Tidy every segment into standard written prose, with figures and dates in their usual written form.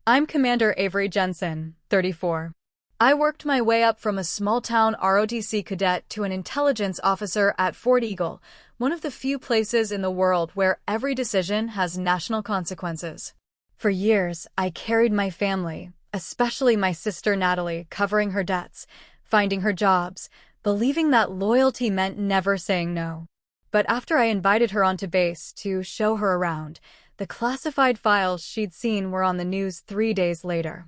I'm Commander Avery Jensen, 34. I worked my way up from a small-town ROTC cadet to an intelligence officer at Fort Eagle, one of the few places in the world where every decision has national consequences. For years, I carried my family, especially my sister Natalie, covering her debts, finding her jobs, believing that loyalty meant never saying no. But after I invited her onto base to show her around, the classified files she'd seen were on the news 3 days later.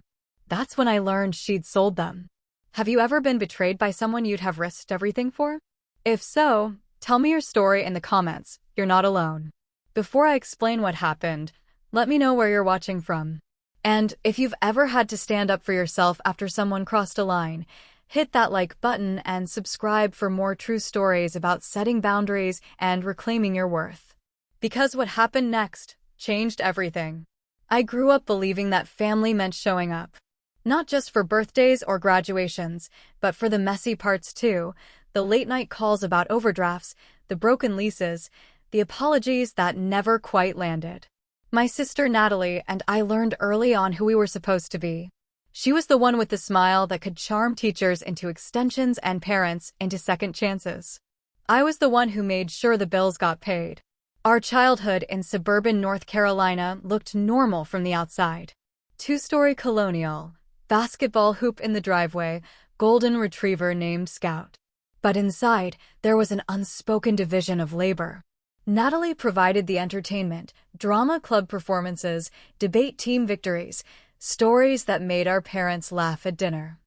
That's when I learned she'd sold them. Have you ever been betrayed by someone you'd have risked everything for? If so, tell me your story in the comments. You're not alone. Before I explain what happened, let me know where you're watching from. And if you've ever had to stand up for yourself after someone crossed a line, hit that like button and subscribe for more true stories about setting boundaries and reclaiming your worth. Because what happened next changed everything. I grew up believing that family meant showing up. Not just for birthdays or graduations, but for the messy parts too, the late-night calls about overdrafts, the broken leases, the apologies that never quite landed. My sister Natalie and I learned early on who we were supposed to be. She was the one with the smile that could charm teachers into extensions and parents into second chances. I was the one who made sure the bills got paid. Our childhood in suburban North Carolina looked normal from the outside. Two-story colonial, basketball hoop in the driveway, golden retriever named Scout. But inside, there was an unspoken division of labor. Natalie provided the entertainment, drama club performances, debate team victories, stories that made our parents laugh at dinner.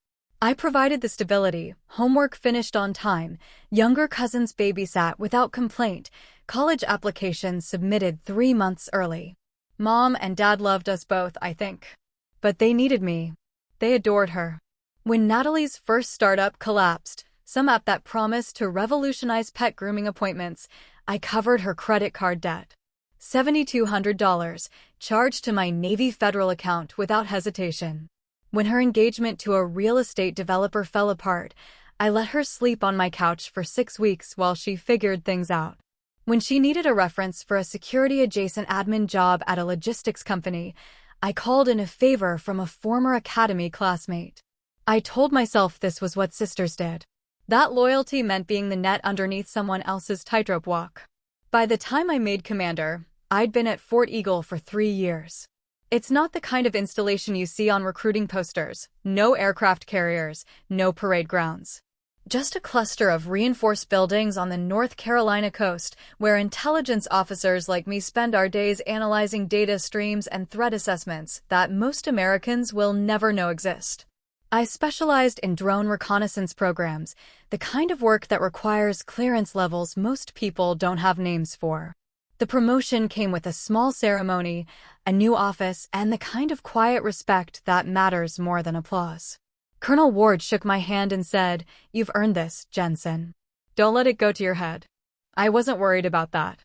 I provided the stability, homework finished on time, younger cousins babysat without complaint, college applications submitted 3 months early. Mom and Dad loved us both, I think. But they needed me. They adored her. When Natalie's first startup collapsed, some app that promised to revolutionize pet grooming appointments, I covered her credit card debt. $7,200, charged to my Navy Federal account without hesitation. When her engagement to a real estate developer fell apart, I let her sleep on my couch for 6 weeks while she figured things out. When she needed a reference for a security-adjacent admin job at a logistics company, I called in a favor from a former academy classmate. I told myself this was what sisters did. That loyalty meant being the net underneath someone else's tightrope walk. By the time I made commander, I'd been at Fort Eagle for 3 years. It's not the kind of installation you see on recruiting posters. No aircraft carriers, no parade grounds. Just a cluster of reinforced buildings on the North Carolina coast where intelligence officers like me spend our days analyzing data streams and threat assessments that most Americans will never know exist. I specialized in drone reconnaissance programs, the kind of work that requires clearance levels most people don't have names for. The promotion came with a small ceremony, a new office, and the kind of quiet respect that matters more than applause. Colonel Ward shook my hand and said, "You've earned this, Jensen. Don't let it go to your head." I wasn't worried about that.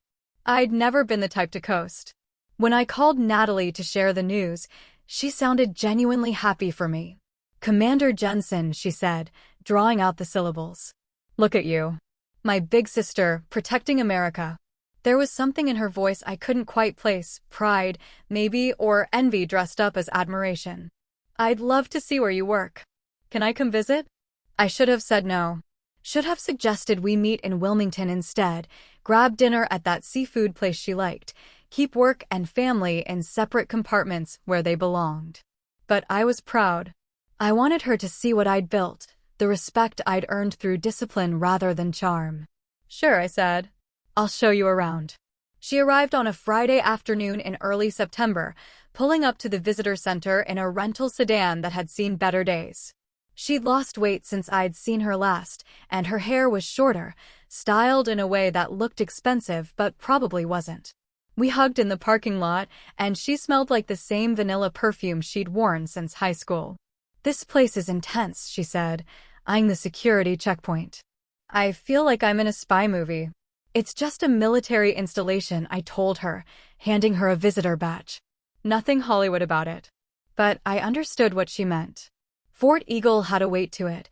I'd never been the type to coast. When I called Natalie to share the news, she sounded genuinely happy for me. "Commander Jensen," she said, drawing out the syllables. "Look at you. My big sister, protecting America." There was something in her voice I couldn't quite place, pride, maybe, or envy dressed up as admiration. "I'd love to see where you work. Can I come visit?" I should have said no. Should have suggested we meet in Wilmington instead, grab dinner at that seafood place she liked, keep work and family in separate compartments where they belonged. But I was proud. I wanted her to see what I'd built, the respect I'd earned through discipline rather than charm. "Sure," I said. "I'll show you around." She arrived on a Friday afternoon in early September, pulling up to the visitor center in a rental sedan that had seen better days. She'd lost weight since I'd seen her last, and her hair was shorter, styled in a way that looked expensive but probably wasn't. We hugged in the parking lot, and she smelled like the same vanilla perfume she'd worn since high school. "This place is intense," she said, eyeing the security checkpoint. "I feel like I'm in a spy movie." "It's just a military installation," I told her, handing her a visitor badge. Nothing Hollywood about it. But I understood what she meant. Fort Eagle had a weight to it,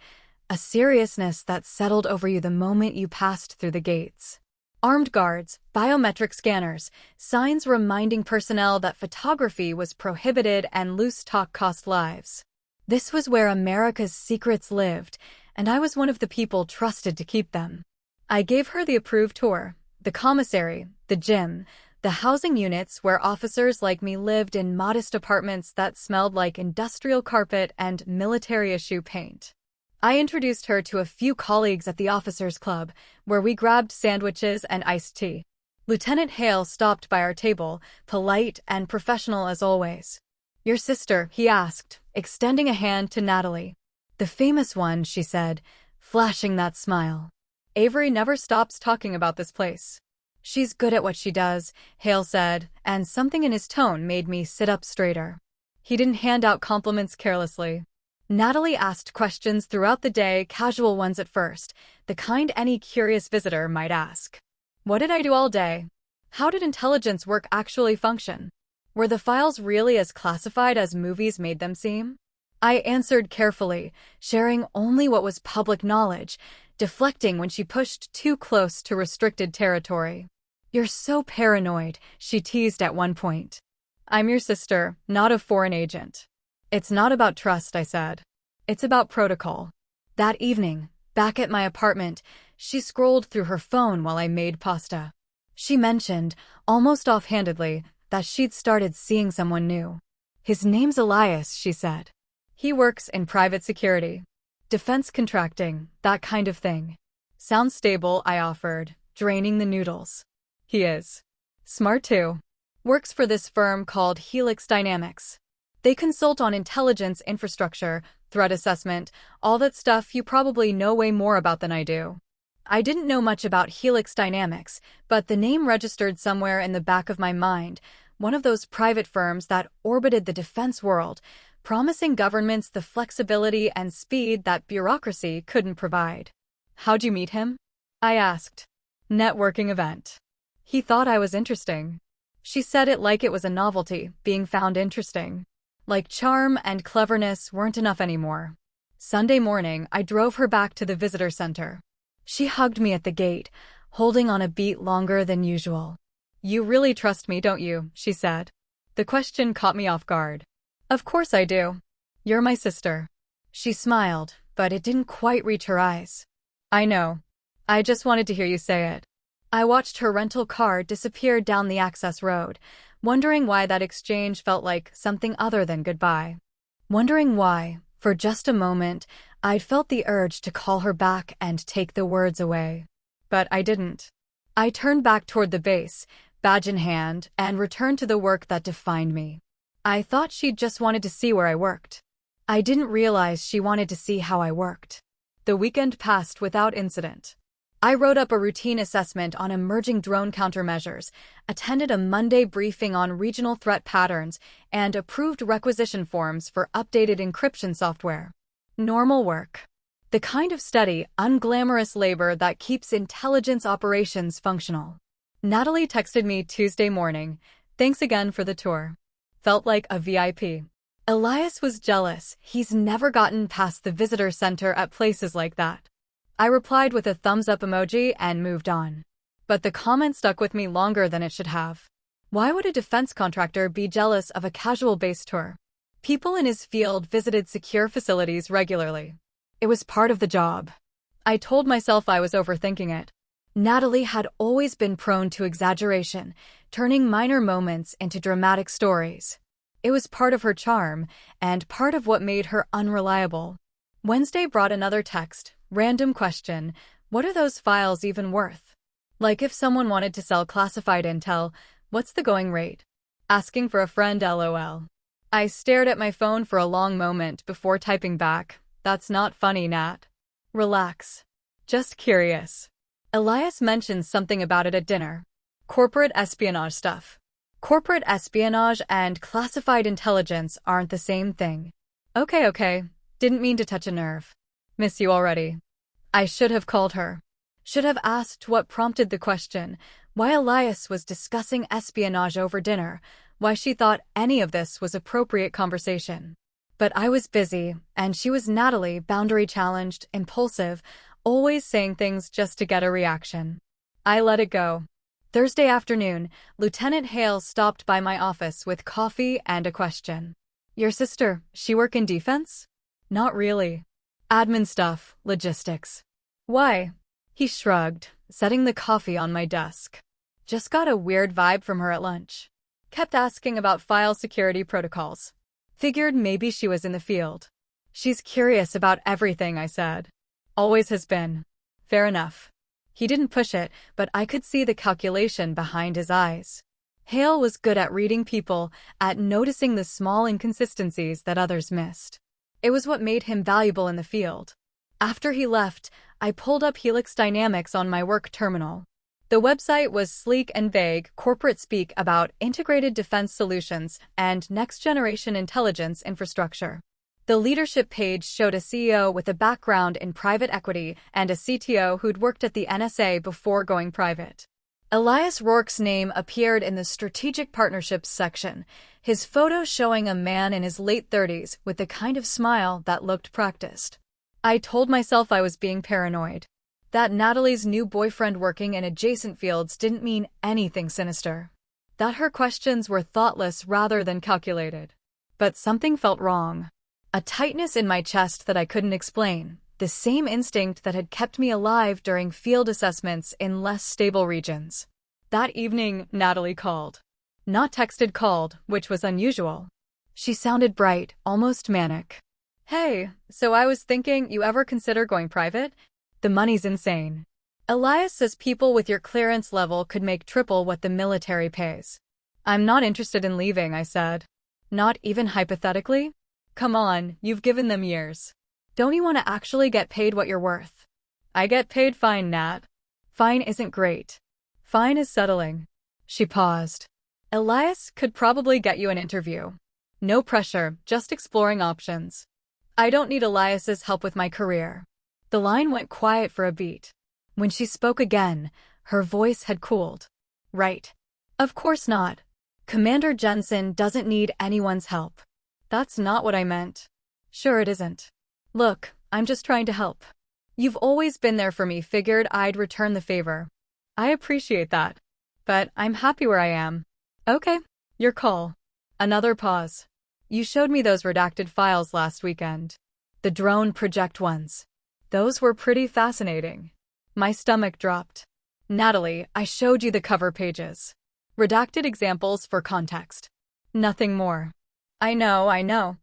a seriousness that settled over you the moment you passed through the gates. Armed guards, biometric scanners, signs reminding personnel that photography was prohibited and loose talk cost lives. This was where America's secrets lived, and I was one of the people trusted to keep them. I gave her the approved tour, the commissary, the gym, the housing units where officers like me lived in modest apartments that smelled like industrial carpet and military-issue paint. I introduced her to a few colleagues at the officers' club, where we grabbed sandwiches and iced tea. Lieutenant Hale stopped by our table, polite and professional as always. "Your sister," he asked, extending a hand to Natalie. "The famous one," she said, flashing that smile. "Avery never stops talking about this place." "She's good at what she does," Hale said, and something in his tone made me sit up straighter. He didn't hand out compliments carelessly. Natalie asked questions throughout the day, casual ones at first, the kind any curious visitor might ask. What did I do all day? How did intelligence work actually function? Were the files really as classified as movies made them seem? I answered carefully, sharing only what was public knowledge, deflecting when she pushed too close to restricted territory. "You're so paranoid," she teased at one point. "I'm your sister, not a foreign agent." "It's not about trust," I said. "It's about protocol." That evening, back at my apartment, she scrolled through her phone while I made pasta. She mentioned, almost offhandedly, that she'd started seeing someone new. "His name's Elias," she said. "He works in private security. Defense contracting, that kind of thing." "Sounds stable," I offered, draining the noodles. "He is. Smart too. Works for this firm called Helix Dynamics. They consult on intelligence infrastructure, threat assessment, all that stuff you probably know way more about than I do." I didn't know much about Helix Dynamics, but the name registered somewhere in the back of my mind, one of those private firms that orbited the defense world, promising governments the flexibility and speed that bureaucracy couldn't provide. "How'd you meet him?" I asked. "Networking event." He thought I was interesting. She said it like it was a novelty, being found interesting. Like charm and cleverness weren't enough anymore. Sunday morning, I drove her back to the visitor center. She hugged me at the gate, holding on a beat longer than usual. "You really trust me, don't you?" she said. The question caught me off guard. "Of course I do. You're my sister." She smiled, but it didn't quite reach her eyes. "I know. I just wanted to hear you say it." I watched her rental car disappear down the access road, wondering why that exchange felt like something other than goodbye. Wondering why, for just a moment, I'd felt the urge to call her back and take the words away. But I didn't. I turned back toward the base, badge in hand, and returned to the work that defined me. I thought she'd just wanted to see where I worked. I didn't realize she wanted to see how I worked. The weekend passed without incident. I wrote up a routine assessment on emerging drone countermeasures, attended a Monday briefing on regional threat patterns, and approved requisition forms for updated encryption software. Normal work. The kind of steady, unglamorous labor that keeps intelligence operations functional. Natalie texted me Tuesday morning, "Thanks again for the tour. Felt like a VIP." Elias was jealous. He's never gotten past the visitor center at places like that. I replied with a thumbs-up emoji and moved on. But the comment stuck with me longer than it should have. Why would a defense contractor be jealous of a casual base tour? People in his field visited secure facilities regularly. It was part of the job. I told myself I was overthinking it. Natalie had always been prone to exaggeration, turning minor moments into dramatic stories. It was part of her charm, and part of what made her unreliable. Wednesday brought another text. Random question, what are those files even worth? Like if someone wanted to sell classified intel, what's the going rate? Asking for a friend, LOL. I stared at my phone for a long moment before typing back, "That's not funny, Nat. Relax. Just curious." Elias mentioned something about it at dinner. Corporate espionage stuff. Corporate espionage and classified intelligence aren't the same thing. Okay. Didn't mean to touch a nerve. Miss you already. I should have called her. Should have asked what prompted the question, why Elias was discussing espionage over dinner, why she thought any of this was appropriate conversation. But I was busy, and she was Natalie, boundary challenged, impulsive, always saying things just to get a reaction. I let it go. Thursday afternoon, Lieutenant Hale stopped by my office with coffee and a question. Your sister, she work in defense? Not really. Admin stuff, logistics. Why? He shrugged, setting the coffee on my desk. Just got a weird vibe from her at lunch. Kept asking about file security protocols. Figured maybe she was in the field. She's curious about everything, I said. Always has been. Fair enough. He didn't push it, but I could see the calculation behind his eyes. Hale was good at reading people, at noticing the small inconsistencies that others missed. It was what made him valuable in the field. After he left, I pulled up Helix Dynamics on my work terminal. The website was sleek and vague, corporate speak about integrated defense solutions and next-generation intelligence infrastructure. The leadership page showed a CEO with a background in private equity and a CTO who'd worked at the NSA before going private. Elias Rourke's name appeared in the Strategic Partnerships section, his photo showing a man in his late 30s with the kind of smile that looked practiced. I told myself I was being paranoid. That Natalie's new boyfriend working in adjacent fields didn't mean anything sinister. That her questions were thoughtless rather than calculated. But something felt wrong. A tightness in my chest that I couldn't explain, the same instinct that had kept me alive during field assessments in less stable regions. That evening, Natalie called. Not texted, called, which was unusual. She sounded bright, almost manic. Hey, so I was thinking, you ever consider going private? The money's insane. Elias says people with your clearance level could make triple what the military pays. I'm not interested in leaving, I said. Not even hypothetically? Come on, you've given them years. Don't you want to actually get paid what you're worth? I get paid fine, Nat. Fine isn't great. Fine is settling. She paused. Elias could probably get you an interview. No pressure, just exploring options. I don't need Elias's help with my career. The line went quiet for a beat. When she spoke again, her voice had cooled. Right. Of course not. Commander Jensen doesn't need anyone's help. That's not what I meant. Sure it isn't. Look, I'm just trying to help. You've always been there for me, figured I'd return the favor. I appreciate that. But I'm happy where I am. Okay, your call. Another pause. You showed me those redacted files last weekend. The drone project ones. Those were pretty fascinating. My stomach dropped. Natalie, I showed you the cover pages. Redacted examples for context. Nothing more. I know.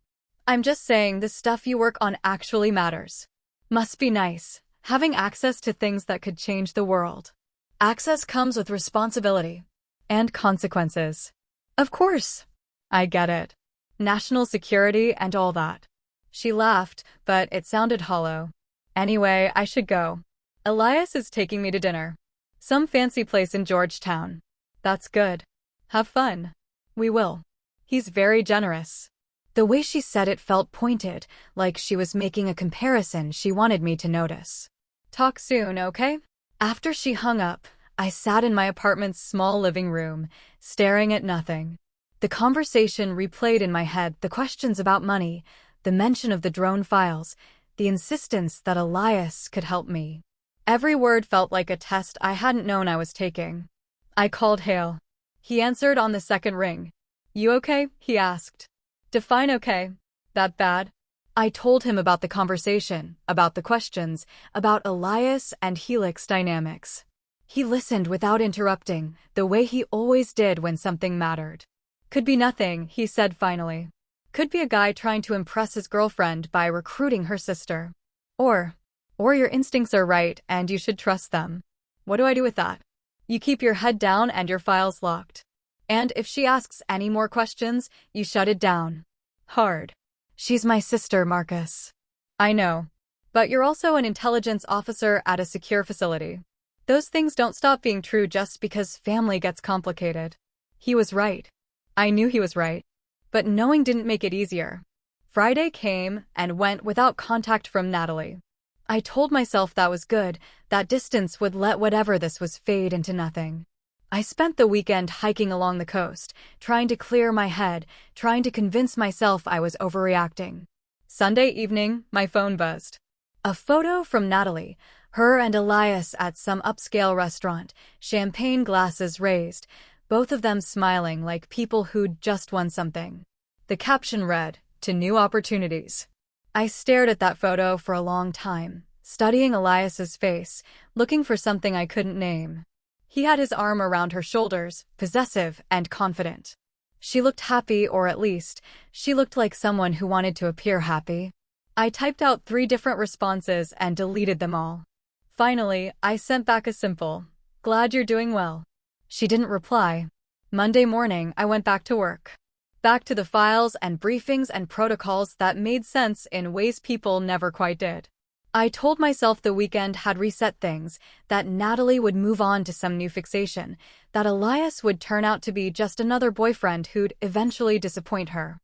I'm just saying the stuff you work on actually matters. Must be nice, having access to things that could change the world. Access comes with responsibility. And consequences. Of course. I get it. National security and all that. She laughed, but it sounded hollow. Anyway, I should go. Elias is taking me to dinner. Some fancy place in Georgetown. That's good. Have fun. We will. He's very generous. The way she said it felt pointed, like she was making a comparison she wanted me to notice. Talk soon, okay? After she hung up, I sat in my apartment's small living room, staring at nothing. The conversation replayed in my head, the questions about money, the mention of the drone files, the insistence that Elias could help me. Every word felt like a test I hadn't known I was taking. I called Hale. He answered on the second ring. You okay? He asked. Define okay. That bad? I told him about the conversation, about the questions, about Elias and Helix Dynamics. He listened without interrupting, the way he always did when something mattered. Could be nothing, he said finally. Could be a guy trying to impress his girlfriend by recruiting her sister. Or your instincts are right and you should trust them. What do I do with that? You keep your head down and your files locked. And if she asks any more questions, you shut it down. Hard. She's my sister, Marcus. I know. But you're also an intelligence officer at a secure facility. Those things don't stop being true just because family gets complicated. He was right. I knew he was right. But knowing didn't make it easier. Friday came and went without contact from Natalie. I told myself that was good, that distance would let whatever this was fade into nothing. I spent the weekend hiking along the coast, trying to clear my head, trying to convince myself I was overreacting. Sunday evening, my phone buzzed. A photo from Natalie, Her and Elias at some upscale restaurant, champagne glasses raised, both of them smiling like people who'd just won something. The caption read, "To new opportunities." I stared at that photo for a long time, studying Elias's face, looking for something I couldn't name. He had his arm around her shoulders, possessive and confident. She looked happy, or at least, she looked like someone who wanted to appear happy. I typed out 3 different responses and deleted them all. Finally, I sent back a simple, "Glad you're doing well." She didn't reply. Monday morning, I went back to work. Back to the files and briefings and protocols that made sense in ways people never quite did. I told myself the weekend had reset things, that Natalie would move on to some new fixation, that Elias would turn out to be just another boyfriend who'd eventually disappoint her.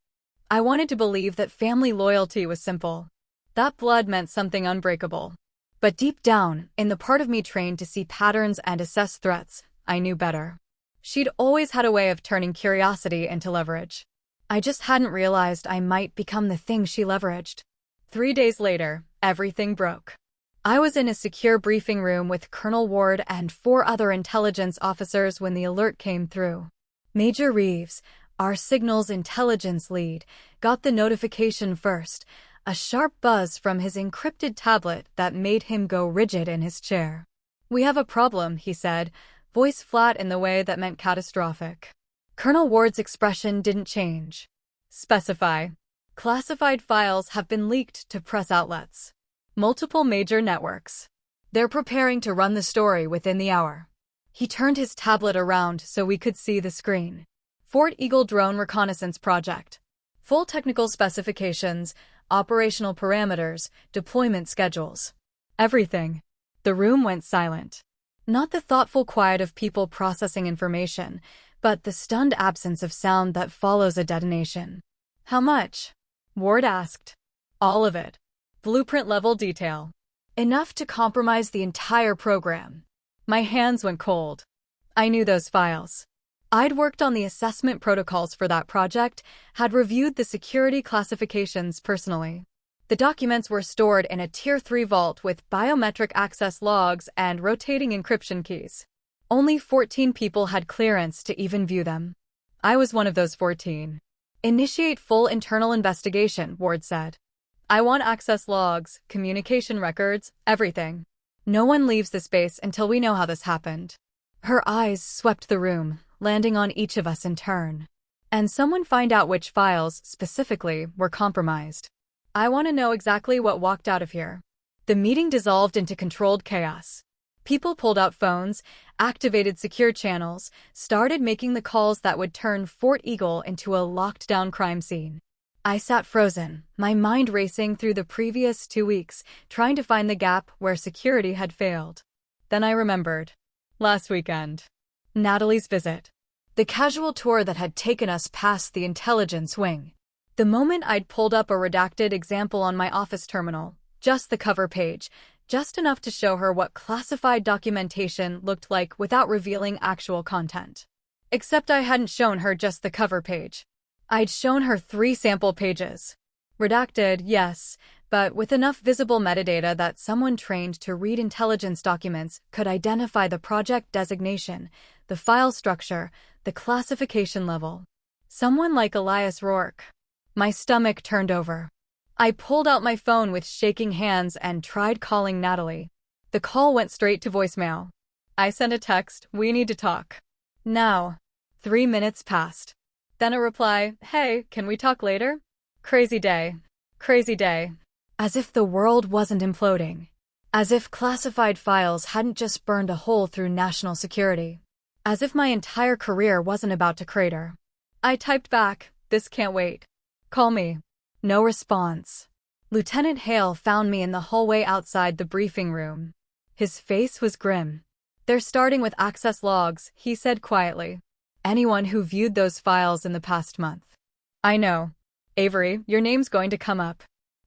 I wanted to believe that family loyalty was simple. That blood meant something unbreakable. But deep down, in the part of me trained to see patterns and assess threats, I knew better. She'd always had a way of turning curiosity into leverage. I just hadn't realized I might become the thing she leveraged. 3 days later, everything broke. I was in a secure briefing room with Colonel Ward and 4 other intelligence officers when the alert came through. Major Reeves, our signals intelligence lead, got the notification first, a sharp buzz from his encrypted tablet that made him go rigid in his chair. "We have a problem," he said, voice flat in the way that meant catastrophic. Colonel Ward's expression didn't change. "Specify." "Classified files have been leaked to press outlets. Multiple major networks. They're preparing to run the story within the hour." He turned his tablet around so we could see the screen. "Fort Eagle Drone Reconnaissance Project. Full technical specifications, operational parameters, deployment schedules. Everything." The room went silent. Not the thoughtful quiet of people processing information, but the stunned absence of sound that follows a detonation. "How much?" Ward asked. "All of it. Blueprint-level detail. Enough to compromise the entire program." My hands went cold. I knew those files. I'd worked on the assessment protocols for that project, had reviewed the security classifications personally. The documents were stored in a Tier 3 vault with biometric access logs and rotating encryption keys. Only 14 people had clearance to even view them. I was one of those 14. "Initiate full internal investigation," Ward said. "I want access logs, communication records, everything. No one leaves the space until we know how this happened." Her eyes swept the room, landing on each of us in turn. "And someone find out which files, specifically, were compromised. I want to know exactly what walked out of here." The meeting dissolved into controlled chaos. People pulled out phones, activated secure channels, started making the calls that would turn Fort Eagle into a locked-down crime scene. I sat frozen, my mind racing through the previous 2 weeks, trying to find the gap where security had failed. Then I remembered. Last weekend. Natalie's visit. The casual tour that had taken us past the intelligence wing. The moment I'd pulled up a redacted example on my office terminal, just the cover page, just enough to show her what classified documentation looked like without revealing actual content. Except I hadn't shown her just the cover page. I'd shown her 3 sample pages. Redacted, yes, but with enough visible metadata that someone trained to read intelligence documents could identify the project designation, the file structure, the classification level. Someone like Elias Rourke. My stomach turned over. I pulled out my phone with shaking hands and tried calling Natalie. The call went straight to voicemail. I sent a text, "We need to talk. Now." 3 minutes passed. Then a reply, "Hey, can we talk later?" Crazy day. Crazy day. As if the world wasn't imploding. As if classified files hadn't just burned a hole through national security. As if my entire career wasn't about to crater. I typed back, "This can't wait. Call me." No response. Lieutenant Hale found me in the hallway outside the briefing room. His face was grim. "They're starting with access logs," he said quietly. "Anyone who viewed those files in the past month." "I know. Avery, your name's going to come up."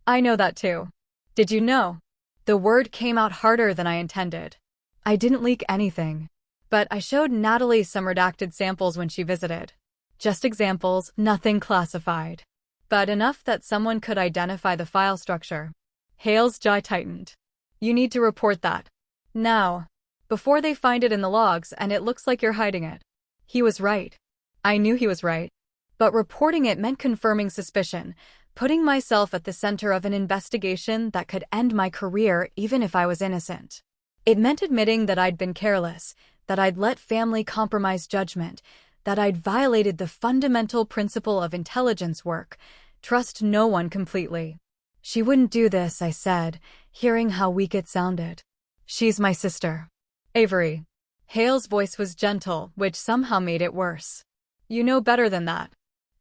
"I know that too." "Did you know?" The word came out harder than I intended. I didn't leak anything. But I showed Natalie some redacted samples when she visited. Just examples, nothing classified. But enough that someone could identify the file structure. Hale's jaw tightened. You need to report that. Now. Before they find it in the logs and it looks like you're hiding it. He was right. I knew he was right. But reporting it meant confirming suspicion, putting myself at the center of an investigation that could end my career even if I was innocent. It meant admitting that I'd been careless, that I'd let family compromise judgment, that I'd violated the fundamental principle of intelligence work: trust no one completely. She wouldn't do this, I said, hearing how weak it sounded. She's my sister. Avery. Hale's voice was gentle, which somehow made it worse. You know better than that.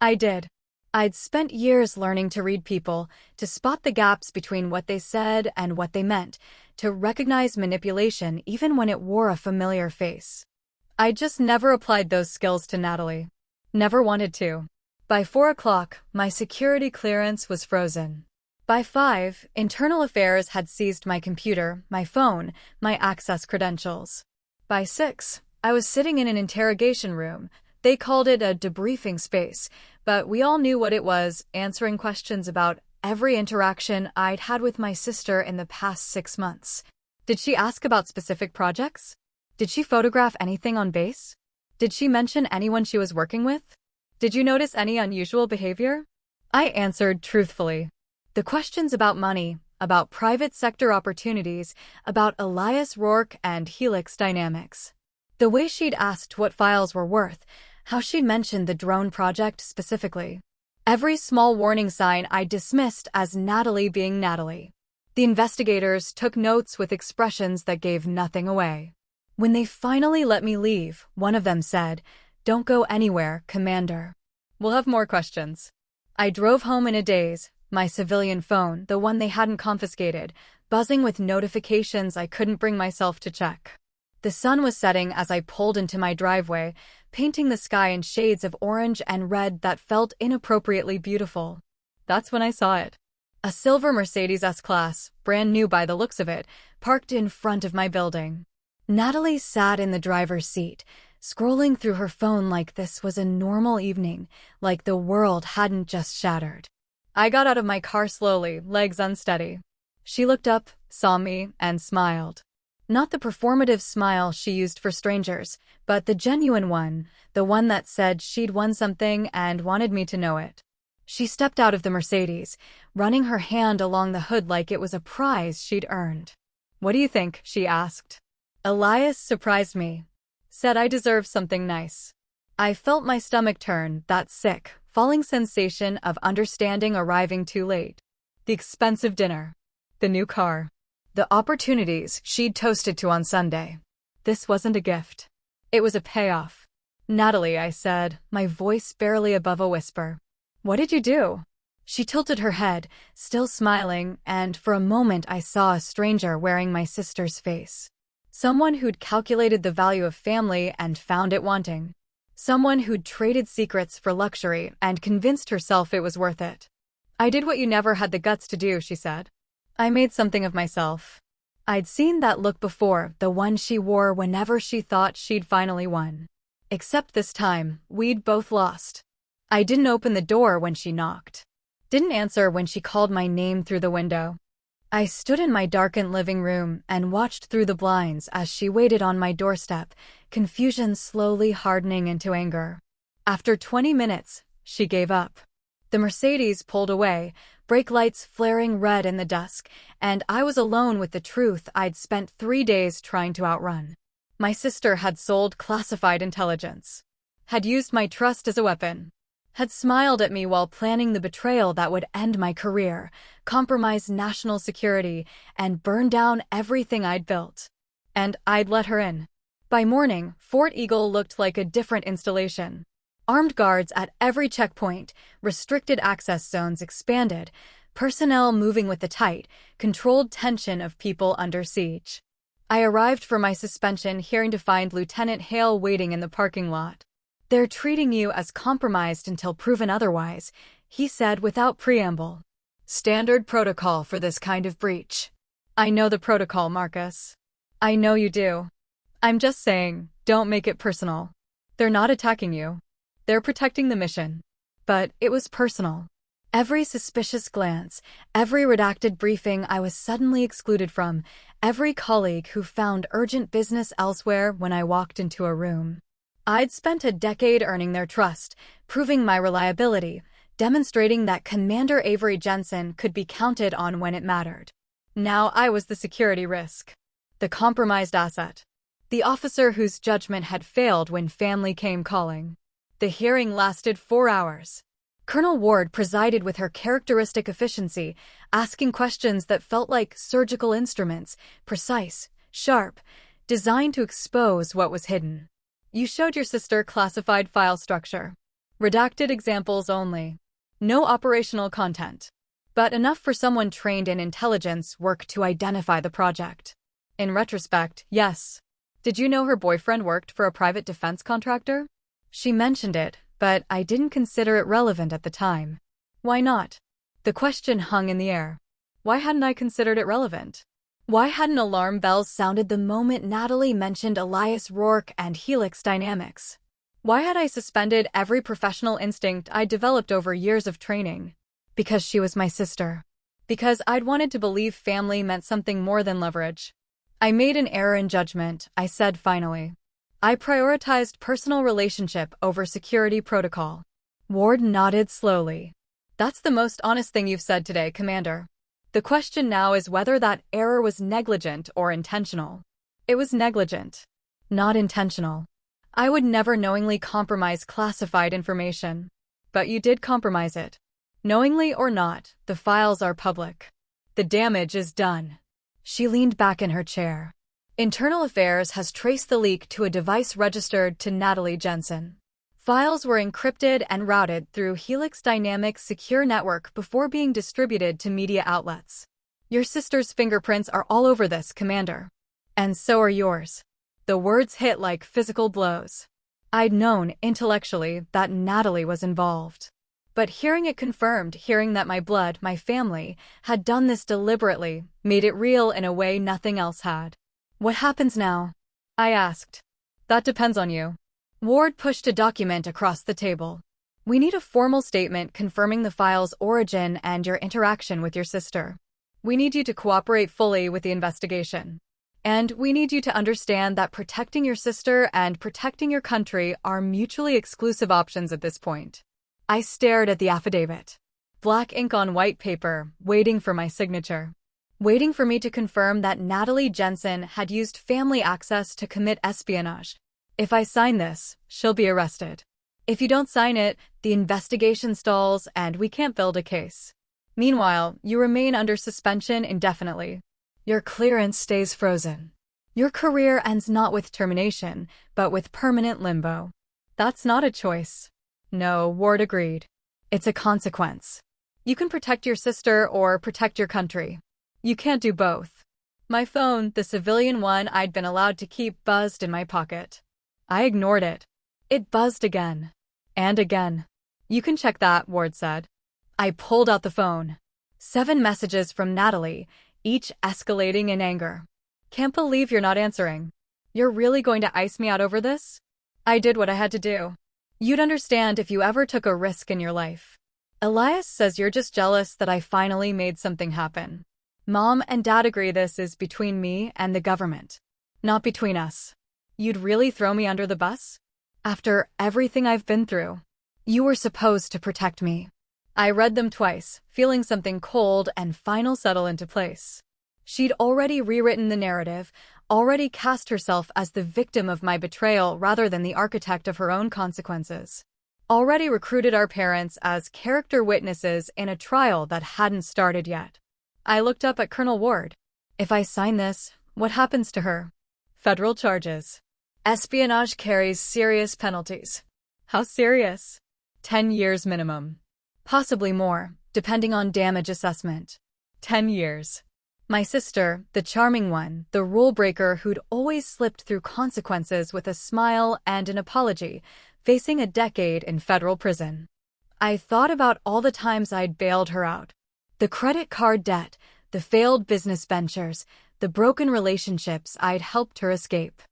I did. I'd spent years learning to read people, to spot the gaps between what they said and what they meant, to recognize manipulation even when it wore a familiar face. I just never applied those skills to Natalie. Never wanted to. By 4 o'clock, my security clearance was frozen. By 5, Internal Affairs had seized my computer, my phone, my access credentials. By 6, I was sitting in an interrogation room. They called it a debriefing space, but we all knew what it was, answering questions about every interaction I'd had with my sister in the past 6 months. Did she ask about specific projects? Did she photograph anything on base? Did she mention anyone she was working with? Did you notice any unusual behavior? I answered truthfully. The questions about money, about private sector opportunities, about Elias Rourke and Helix Dynamics. The way she'd asked what files were worth, how she'd mentioned the drone project specifically. Every small warning sign I dismissed as Natalie being Natalie. The investigators took notes with expressions that gave nothing away. When they finally let me leave, one of them said, "Don't go anywhere, Commander. We'll have more questions." I drove home in a daze, my civilian phone, the one they hadn't confiscated, buzzing with notifications I couldn't bring myself to check. The sun was setting as I pulled into my driveway, painting the sky in shades of orange and red that felt inappropriately beautiful. That's when I saw it. A silver Mercedes S-Class, brand new by the looks of it, parked in front of my building. Natalie sat in the driver's seat, scrolling through her phone like this was a normal evening, like the world hadn't just shattered. I got out of my car slowly, legs unsteady. She looked up, saw me, and smiled. Not the performative smile she used for strangers, but the genuine one, the one that said she'd won something and wanted me to know it. She stepped out of the Mercedes, running her hand along the hood like it was a prize she'd earned. "What do you think?" she asked. Elias surprised me. Said I deserved something nice. I felt my stomach turn, that sick, falling sensation of understanding arriving too late. The expensive dinner. The new car. The opportunities she'd toasted to on Sunday. This wasn't a gift. It was a payoff. "Natalie," I said, my voice barely above a whisper. "What did you do?" She tilted her head, still smiling, and for a moment I saw a stranger wearing my sister's face. Someone who'd calculated the value of family and found it wanting. Someone who'd traded secrets for luxury and convinced herself it was worth it. "I did what you never had the guts to do," she said. "I made something of myself." I'd seen that look before, the one she wore whenever she thought she'd finally won. Except this time, we'd both lost. I didn't open the door when she knocked. Didn't answer when she called my name through the window. I stood in my darkened living room and watched through the blinds as she waited on my doorstep, confusion slowly hardening into anger. After 20 minutes, she gave up. The Mercedes pulled away, brake lights flaring red in the dusk, and I was alone with the truth I'd spent 3 days trying to outrun. My sister had sold classified intelligence. Had used my trust as a weapon. Had smiled at me while planning the betrayal that would end my career, compromise national security, and burn down everything I'd built. And I'd let her in. By morning, Fort Eagle looked like a different installation. Armed guards at every checkpoint, restricted access zones expanded, personnel moving with the tight, controlled tension of people under siege. I arrived for my suspension hearing to find Lieutenant Hale waiting in the parking lot. "They're treating you as compromised until proven otherwise," he said without preamble. "Standard protocol for this kind of breach." "I know the protocol, Marcus. I know you do. I'm just saying, don't make it personal. They're not attacking you. They're protecting the mission." But it was personal. Every suspicious glance, every redacted briefing I was suddenly excluded from, every colleague who found urgent business elsewhere when I walked into a room. I'd spent a decade earning their trust, proving my reliability, demonstrating that Commander Avery Jensen could be counted on when it mattered. Now I was the security risk, the compromised asset, the officer whose judgment had failed when family came calling. The hearing lasted 4 hours. Colonel Ward presided with her characteristic efficiency, asking questions that felt like surgical instruments, precise, sharp, designed to expose what was hidden. You showed your sister classified file structure. Redacted examples only. No operational content. But enough for someone trained in intelligence work to identify the project. In retrospect, yes. Did you know her boyfriend worked for a private defense contractor? She mentioned it, but I didn't consider it relevant at the time. Why not? The question hung in the air. Why hadn't I considered it relevant? Why hadn't alarm bells sounded the moment Natalie mentioned Elias Rourke and Helix Dynamics? Why had I suspended every professional instinct I'd developed over years of training? Because she was my sister. Because I'd wanted to believe family meant something more than leverage. I made an error in judgment, I said finally. I prioritized personal relationship over security protocol. Ward nodded slowly. That's the most honest thing you've said today, Commander. The question now is whether that error was negligent or intentional. It was negligent, not intentional. I would never knowingly compromise classified information. But you did compromise it. Knowingly or not, the files are public. The damage is done. She leaned back in her chair. Internal Affairs has traced the leak to a device registered to Natalie Jensen. Files were encrypted and routed through Helix Dynamics' secure network before being distributed to media outlets. Your sister's fingerprints are all over this, Commander. And so are yours. The words hit like physical blows. I'd known, intellectually, that Natalie was involved. But hearing it confirmed, hearing that my blood, my family, had done this deliberately, made it real in a way nothing else had. What happens now? I asked. That depends on you. Ward pushed a document across the table. We need a formal statement confirming the file's origin and your interaction with your sister. We need you to cooperate fully with the investigation. And we need you to understand that protecting your sister and protecting your country are mutually exclusive options at this point. I stared at the affidavit. Black ink on white paper, waiting for my signature. Waiting for me to confirm that Natalie Jensen had used family access to commit espionage. If I sign this, she'll be arrested. If you don't sign it, the investigation stalls and we can't build a case. Meanwhile, you remain under suspension indefinitely. Your clearance stays frozen. Your career ends not with termination, but with permanent limbo. That's not a choice. No, Ward agreed. It's a consequence. You can protect your sister or protect your country. You can't do both. My phone, the civilian one I'd been allowed to keep, buzzed in my pocket. I ignored it. It buzzed again. And again. You can check that, Ward said. I pulled out the phone. 7 messages from Natalie, each escalating in anger. Can't believe you're not answering. You're really going to ice me out over this? I did what I had to do. You'd understand if you ever took a risk in your life. Elias says you're just jealous that I finally made something happen. Mom and Dad agree this is between me and the government. Not between us. You'd really throw me under the bus? After everything I've been through. You were supposed to protect me. I read them twice, feeling something cold and final settle into place. She'd already rewritten the narrative, already cast herself as the victim of my betrayal rather than the architect of her own consequences. Already recruited our parents as character witnesses in a trial that hadn't started yet. I looked up at Colonel Ward. If I sign this, what happens to her? Federal charges. Espionage carries serious penalties. How serious? 10 years minimum. Possibly more, depending on damage assessment. 10 years. My sister, the charming one, the rule breaker who'd always slipped through consequences with a smile and an apology, facing a decade in federal prison. I thought about all the times I'd bailed her out. The credit card debt, the failed business ventures, the broken relationships I'd helped her escape.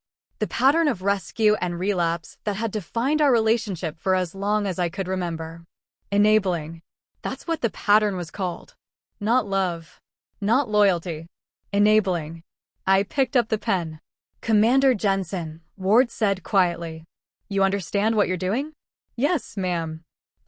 The pattern of rescue and relapse that had defined our relationship for as long as I could remember. Enabling. That's what the pattern was called. Not love. Not loyalty. Enabling. I picked up the pen. Commander Jensen, Ward said quietly. You understand what you're doing? Yes, ma'am.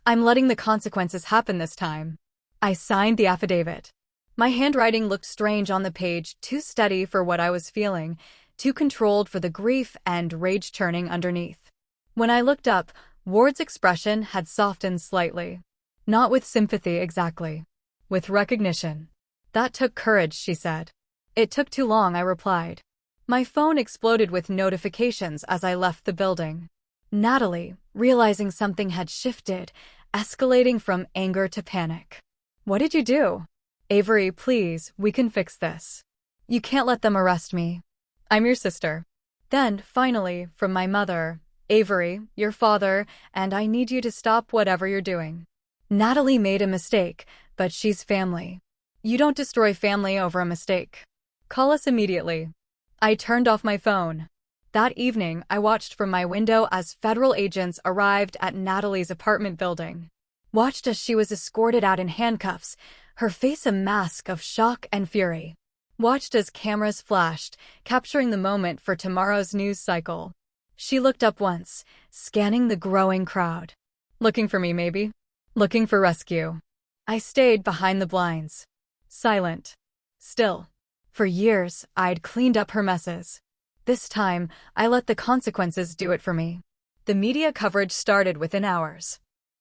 I'm letting the consequences happen this time. I signed the affidavit. My handwriting looked strange on the page, too steady for what I was feeling, too controlled for the grief and rage churning underneath. When I looked up, Ward's expression had softened slightly. Not with sympathy exactly. With recognition. That took courage, she said. It took too long, I replied. My phone exploded with notifications as I left the building. Natalie, realizing something had shifted, escalating from anger to panic. What did you do? Avery, please, we can fix this. You can't let them arrest me. I'm your sister. Then, finally, from my mother, Avery, your father, and I need you to stop whatever you're doing. Natalie made a mistake, but she's family. You don't destroy family over a mistake. Call us immediately. I turned off my phone. That evening, I watched from my window as federal agents arrived at Natalie's apartment building. Watched as she was escorted out in handcuffs, her face a mask of shock and fury. Watched as cameras flashed, capturing the moment for tomorrow's news cycle. She looked up once, scanning the growing crowd. Looking for me, maybe? Looking for rescue. I stayed behind the blinds. Silent. Still. For years, I'd cleaned up her messes. This time, I let the consequences do it for me. The media coverage started within hours.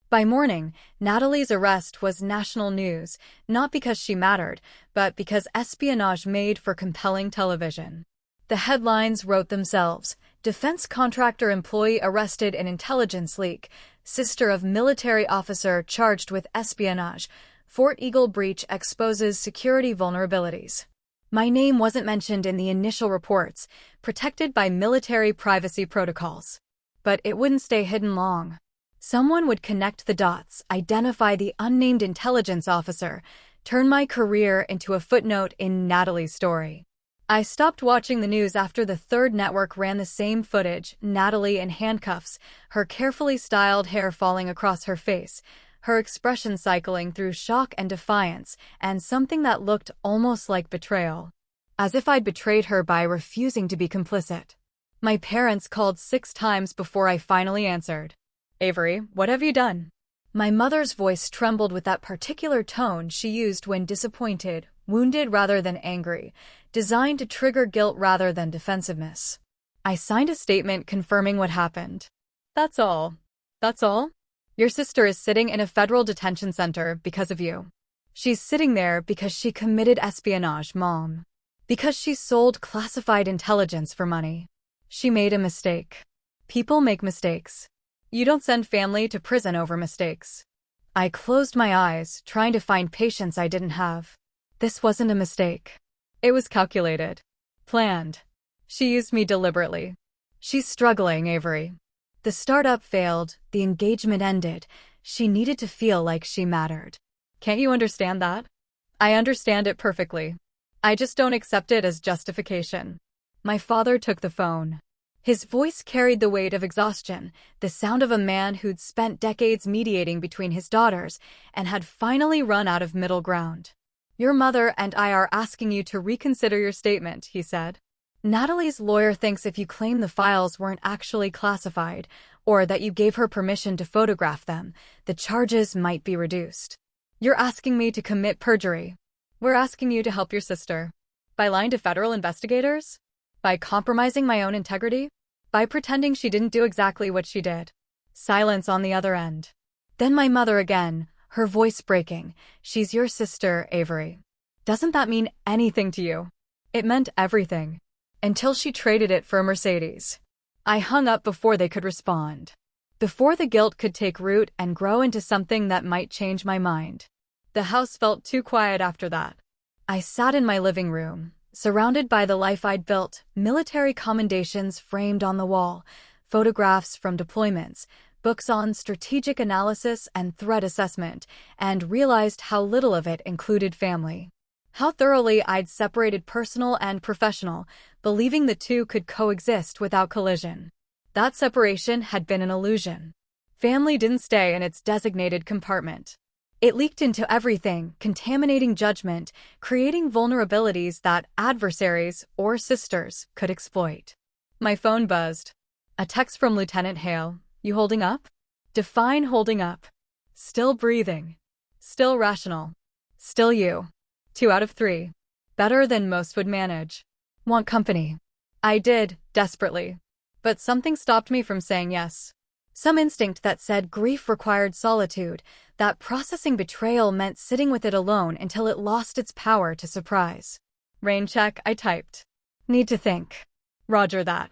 By morning, Natalie's arrest was national news, not because she mattered, but because espionage made for compelling television. The headlines wrote themselves. Defense contractor employee arrested in intelligence leak. Sister of military officer charged with espionage. Fort Eagle breach exposes security vulnerabilities. My name wasn't mentioned in the initial reports, protected by military privacy protocols. But it wouldn't stay hidden long. Someone would connect the dots, identify the unnamed intelligence officer, turn my career into a footnote in Natalie's story. I stopped watching the news after the Third Network ran the same footage, Natalie in handcuffs, her carefully styled hair falling across her face, her expression cycling through shock and defiance, and something that looked almost like betrayal. As if I'd betrayed her by refusing to be complicit. My parents called 6 times before I finally answered. Avery, what have you done? My mother's voice trembled with that particular tone she used when disappointed, wounded rather than angry, designed to trigger guilt rather than defensiveness. I signed a statement confirming what happened. That's all. That's all? Your sister is sitting in a federal detention center because of you. She's sitting there because she committed espionage, Mom. Because she sold classified intelligence for money. She made a mistake. People make mistakes. You don't send family to prison over mistakes. I closed my eyes, trying to find patience I didn't have. This wasn't a mistake. It was calculated. Planned. She used me deliberately. She's struggling, Avery. The startup failed, the engagement ended. She needed to feel like she mattered. Can't you understand that? I understand it perfectly. I just don't accept it as justification. My father took the phone. His voice carried the weight of exhaustion, the sound of a man who'd spent decades mediating between his daughters and had finally run out of middle ground. Your mother and I are asking you to reconsider your statement, he said. Natalie's lawyer thinks if you claim the files weren't actually classified, or that you gave her permission to photograph them, the charges might be reduced. You're asking me to commit perjury. We're asking you to help your sister. By lying to federal investigators? By compromising my own integrity? By pretending she didn't do exactly what she did? Silence on the other end. Then my mother again, her voice breaking. She's your sister, Avery. Doesn't that mean anything to you? It meant everything. Until she traded it for a Mercedes. I hung up before they could respond. Before the guilt could take root and grow into something that might change my mind. The house felt too quiet after that. I sat in my living room, surrounded by the life I'd built, military commendations framed on the wall, photographs from deployments, books on strategic analysis and threat assessment, and realized how little of it included family. How thoroughly I'd separated personal and professional, believing the two could coexist without collision. That separation had been an illusion. Family didn't stay in its designated compartment. It leaked into everything, contaminating judgment, creating vulnerabilities that adversaries or sisters could exploit. My phone buzzed. A text from Lieutenant Hale. You holding up? Define holding up. Still breathing. Still rational. Still you. 2 out of 3. Better than most would manage. Want company? I did, desperately. But something stopped me from saying yes. Some instinct that said grief required solitude, that processing betrayal meant sitting with it alone until it lost its power to surprise. Rain check, I typed. Need to think. Roger that.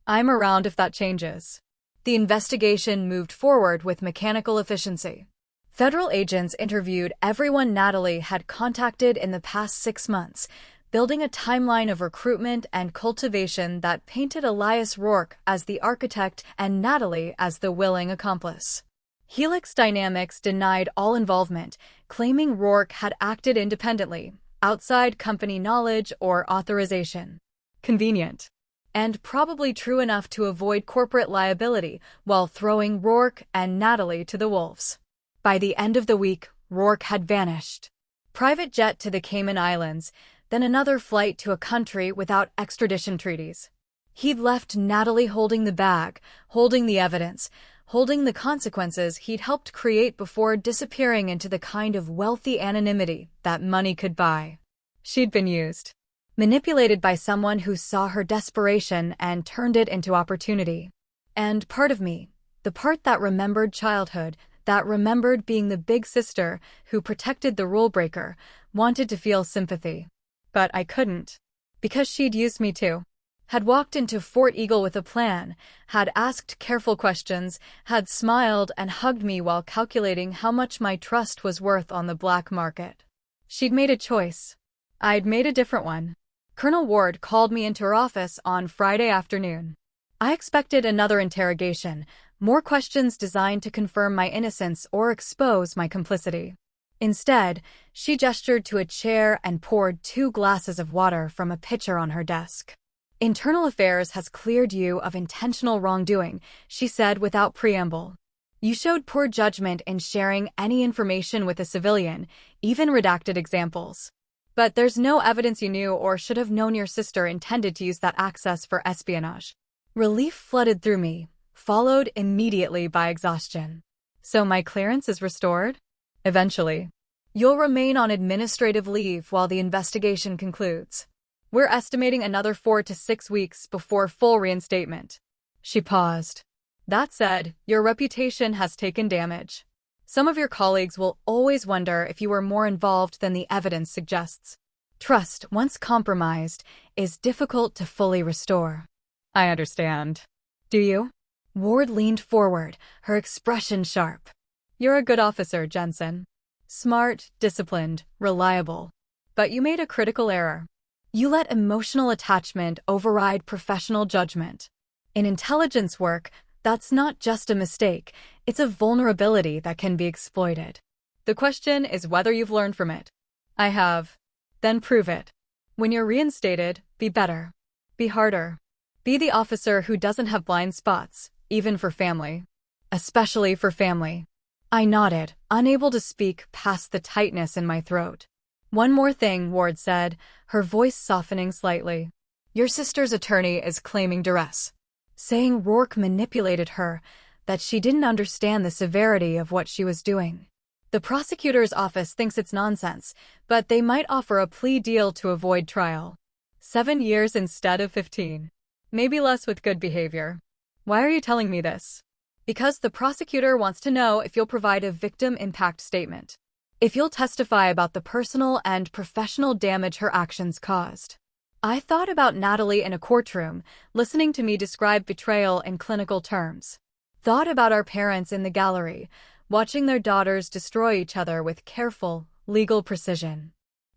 I'm around if that changes. The investigation moved forward with mechanical efficiency. Federal agents interviewed everyone Natalie had contacted in the past 6 months, building a timeline of recruitment and cultivation that painted Elias Roark as the architect and Natalie as the willing accomplice. Helix Dynamics denied all involvement, claiming Roark had acted independently, outside company knowledge or authorization. Convenient. And probably true enough to avoid corporate liability while throwing Roark and Natalie to the wolves. By the end of the week, Roark had vanished. Private jet to the Cayman Islands, then another flight to a country without extradition treaties. He'd left Natalie holding the bag, holding the evidence, holding the consequences he'd helped create before disappearing into the kind of wealthy anonymity that money could buy. She'd been used. Manipulated by someone who saw her desperation and turned it into opportunity. And part of me, the part that remembered childhood, that remembered being the big sister who protected the rule breaker, wanted to feel sympathy. But I couldn't. Because she'd used me too. Had walked into Fort Eagle with a plan, had asked careful questions, had smiled and hugged me while calculating how much my trust was worth on the black market. She'd made a choice. I'd made a different one. Colonel Ward called me into her office on Friday afternoon. I expected another interrogation, more questions designed to confirm my innocence or expose my complicity. Instead, she gestured to a chair and poured 2 glasses of water from a pitcher on her desk. Internal Affairs has cleared you of intentional wrongdoing, she said without preamble. You showed poor judgment in sharing any information with a civilian, even redacted examples. But there's no evidence you knew or should have known your sister intended to use that access for espionage. Relief flooded through me, followed immediately by exhaustion. So my clearance is restored? Eventually. You'll remain on administrative leave while the investigation concludes. We're estimating another 4 to 6 weeks before full reinstatement. She paused. That said, your reputation has taken damage. Some of your colleagues will always wonder if you were more involved than the evidence suggests. Trust, once compromised, is difficult to fully restore. I understand. Do you? Ward leaned forward, her expression sharp. You're a good officer, Jensen. Smart, disciplined, reliable. But you made a critical error. You let emotional attachment override professional judgment. In intelligence work, that's not just a mistake, it's a vulnerability that can be exploited. The question is whether you've learned from it. I have. Then prove it. When you're reinstated, be better. Be harder. Be the officer who doesn't have blind spots, even for family. Especially for family. I nodded, unable to speak past the tightness in my throat. One more thing, Ward said, her voice softening slightly. Your sister's attorney is claiming duress. Saying Roark manipulated her, that she didn't understand the severity of what she was doing. The prosecutor's office thinks it's nonsense, but they might offer a plea deal to avoid trial. 7 years instead of 15. Maybe less with good behavior. Why are you telling me this? Because the prosecutor wants to know if you'll provide a victim impact statement. If you'll testify about the personal and professional damage her actions caused. I thought about Natalie in a courtroom, listening to me describe betrayal in clinical terms. Thought about our parents in the gallery, watching their daughters destroy each other with careful, legal precision.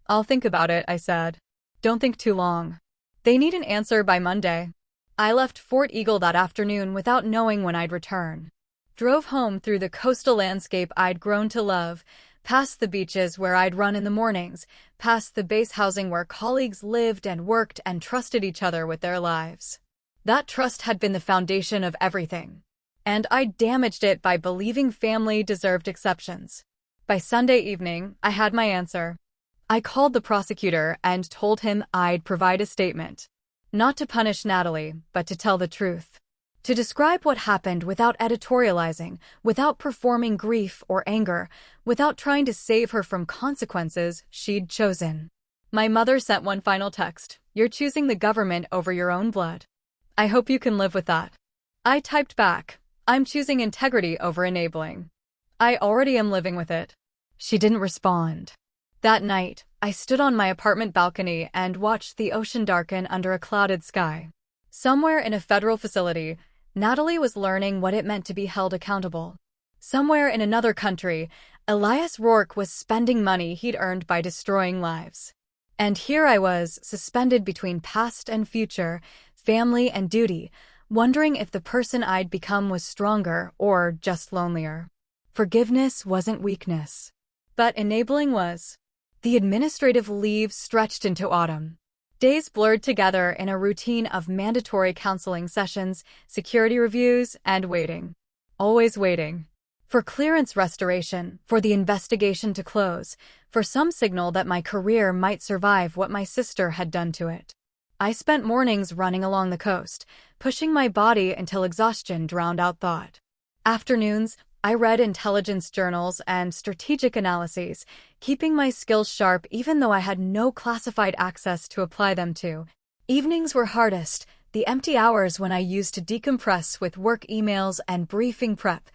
I'll think about it, I said. Don't think too long. They need an answer by Monday. I left Fort Eagle that afternoon without knowing when I'd return. Drove home through the coastal landscape I'd grown to love, past the beaches where I'd run in the mornings, past the base housing where colleagues lived and worked and trusted each other with their lives. That trust had been the foundation of everything. And I damaged it by believing family deserved exceptions. By Sunday evening, I had my answer. I called the prosecutor and told him I'd provide a statement. Not to punish Natalie, but to tell the truth. To describe what happened without editorializing, without performing grief or anger, without trying to save her from consequences she'd chosen. My mother sent one final text. "You're choosing the government over your own blood. I hope you can live with that." I typed back, "I'm choosing integrity over enabling. I already am living with it." She didn't respond. That night, I stood on my apartment balcony and watched the ocean darken under a clouded sky. Somewhere in a federal facility, Natalie was learning what it meant to be held accountable. Somewhere in another country, Elias Rourke was spending money he'd earned by destroying lives. And here I was, suspended between past and future, family and duty, wondering if the person I'd become was stronger or just lonelier. Forgiveness wasn't weakness, but enabling was. The administrative leave stretched into autumn. Days blurred together in a routine of mandatory counseling sessions, security reviews, and waiting. Always waiting. For clearance restoration, for the investigation to close, for some signal that my career might survive what my sister had done to it. I spent mornings running along the coast, pushing my body until exhaustion drowned out thought. Afternoons, I read intelligence journals and strategic analyses, keeping my skills sharp even though I had no classified access to apply them to. Evenings were hardest, the empty hours when I used to decompress with work emails and briefing prep,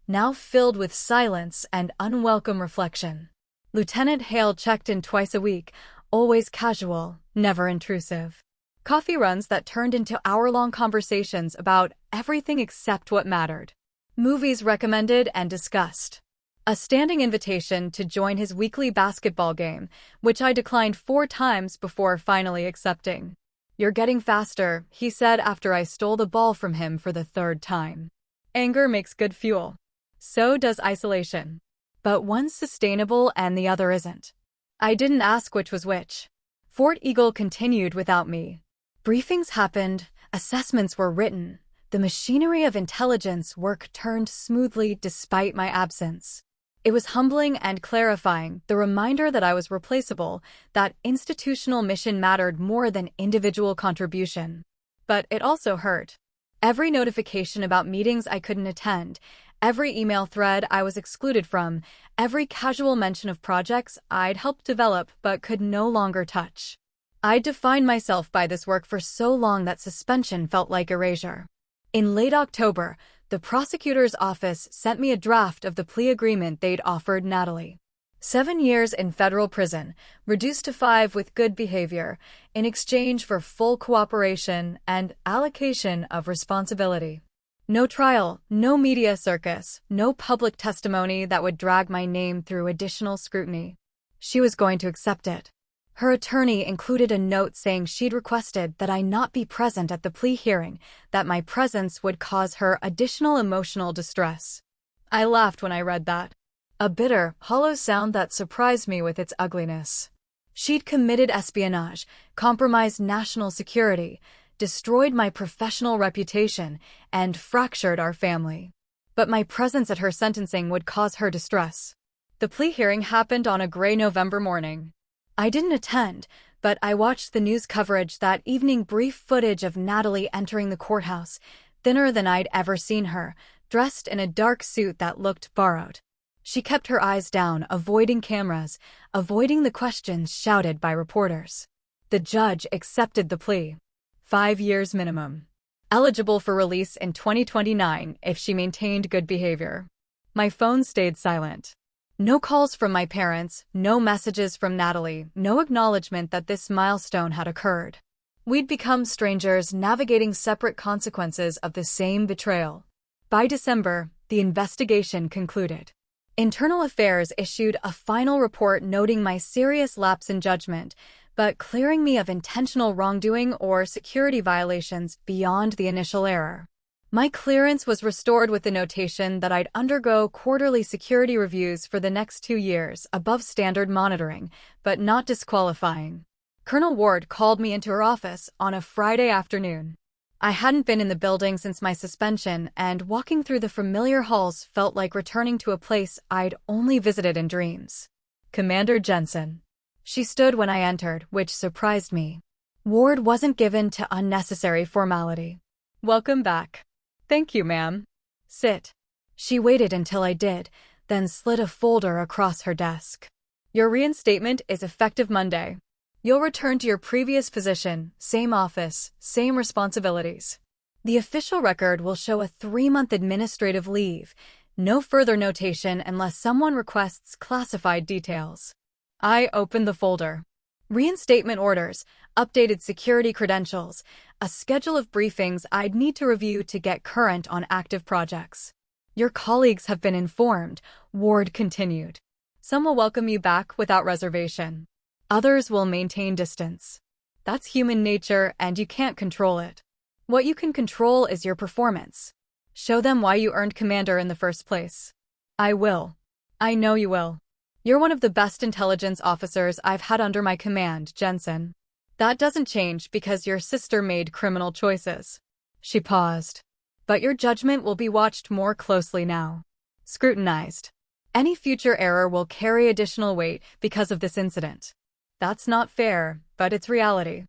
now filled with silence and unwelcome reflection. Lieutenant Hale checked in twice a week, always casual, never intrusive. Coffee runs that turned into hour-long conversations about everything except what mattered. Movies recommended and discussed. A standing invitation to join his weekly basketball game, which I declined 4 times before finally accepting. "You're getting faster," he said after I stole the ball from him for the 3rd time. Anger makes good fuel. So does isolation. But one's sustainable and the other isn't. I didn't ask which was which. Fort Eagle continued without me. Briefings happened, assessments were written. The machinery of intelligence work turned smoothly despite my absence. It was humbling and clarifying, the reminder that I was replaceable, that institutional mission mattered more than individual contribution. But it also hurt. Every notification about meetings I couldn't attend, every email thread I was excluded from, every casual mention of projects I'd helped develop but could no longer touch. I'd defined myself by this work for so long that suspension felt like erasure. In late October, the prosecutor's office sent me a draft of the plea agreement they'd offered Natalie. 7 years in federal prison, reduced to 5 with good behavior, in exchange for full cooperation and allocation of responsibility. No trial, no media circus, no public testimony that would drag my name through additional scrutiny. She was going to accept it. Her attorney included a note saying she'd requested that I not be present at the plea hearing, that my presence would cause her additional emotional distress. I laughed when I read that. A bitter, hollow sound that surprised me with its ugliness. She'd committed espionage, compromised national security, destroyed my professional reputation, and fractured our family. But my presence at her sentencing would cause her distress. The plea hearing happened on a gray November morning. I didn't attend, but I watched the news coverage that evening, brief footage of Natalie entering the courthouse, thinner than I'd ever seen her, dressed in a dark suit that looked borrowed. She kept her eyes down, avoiding cameras, avoiding the questions shouted by reporters. The judge accepted the plea. 5 years minimum. Eligible for release in 2029 if she maintained good behavior. My phone stayed silent. No calls from my parents, no messages from Natalie, no acknowledgement that this milestone had occurred. We'd become strangers navigating separate consequences of the same betrayal. By December, the investigation concluded. Internal Affairs issued a final report noting my serious lapse in judgment, but clearing me of intentional wrongdoing or security violations beyond the initial error. My clearance was restored with the notation that I'd undergo quarterly security reviews for the next 2 years, above standard monitoring, but not disqualifying. Colonel Ward called me into her office on a Friday afternoon. I hadn't been in the building since my suspension, and walking through the familiar halls felt like returning to a place I'd only visited in dreams. Commander Jensen. She stood when I entered, which surprised me. Ward wasn't given to unnecessary formality. Welcome back. Thank you, ma'am. Sit. She waited until I did, then slid a folder across her desk. Your reinstatement is effective Monday. You'll return to your previous position, same office, same responsibilities. The official record will show a 3-month administrative leave, no further notation unless someone requests classified details. I opened the folder. Reinstatement orders, updated security credentials, a schedule of briefings I'd need to review to get current on active projects. Your colleagues have been informed, Ward continued. Some will welcome you back without reservation. Others will maintain distance. That's human nature, and you can't control it. What you can control is your performance. Show them why you earned commander in the first place. I will. I know you will. You're one of the best intelligence officers I've had under my command, Jensen. That doesn't change because your sister made criminal choices. She paused. But your judgment will be watched more closely now. Scrutinized. Any future error will carry additional weight because of this incident. That's not fair, but it's reality.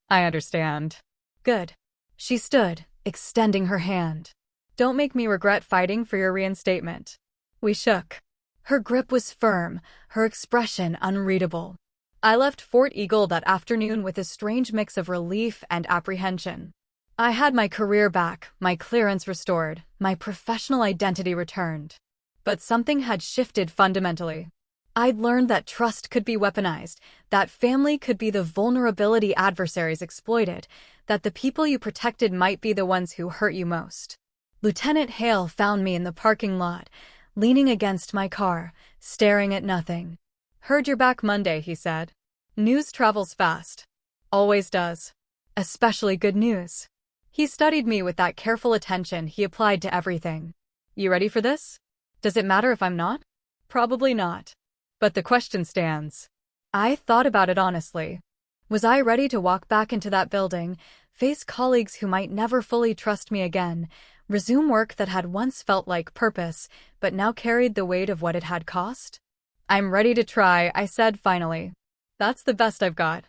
I understand. Good. She stood, extending her hand. Don't make me regret fighting for your reinstatement. We shook. Her grip was firm, her expression unreadable. I left Fort Eagle that afternoon with a strange mix of relief and apprehension. I had my career back, my clearance restored, my professional identity returned. But something had shifted fundamentally. I'd learned that trust could be weaponized, that family could be the vulnerability adversaries exploited, that the people you protected might be the ones who hurt you most. Lieutenant Hale found me in the parking lot, leaning against my car, staring at nothing. Heard you're back Monday, he said. News travels fast. Always does. Especially good news. He studied me with that careful attention he applied to everything. You ready for this? Does it matter if I'm not? Probably not. But the question stands. I thought about it honestly. Was I ready to walk back into that building, face colleagues who might never fully trust me again, resume work that had once felt like purpose, but now carried the weight of what it had cost? I'm ready to try, I said finally. That's the best I've got.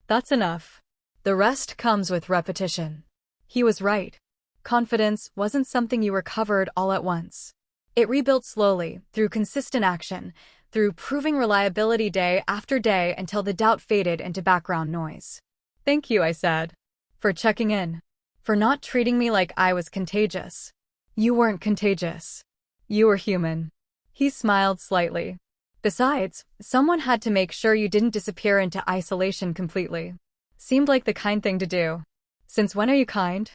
That's enough. The rest comes with repetition. He was right. Confidence wasn't something you recovered all at once. It rebuilt slowly, through consistent action, through proving reliability day after day until the doubt faded into background noise. Thank you, I said. For checking in. For not treating me like I was contagious. You weren't contagious. You were human. He smiled slightly. Besides, someone had to make sure you didn't disappear into isolation completely. Seemed like the kind thing to do. Since when are you kind?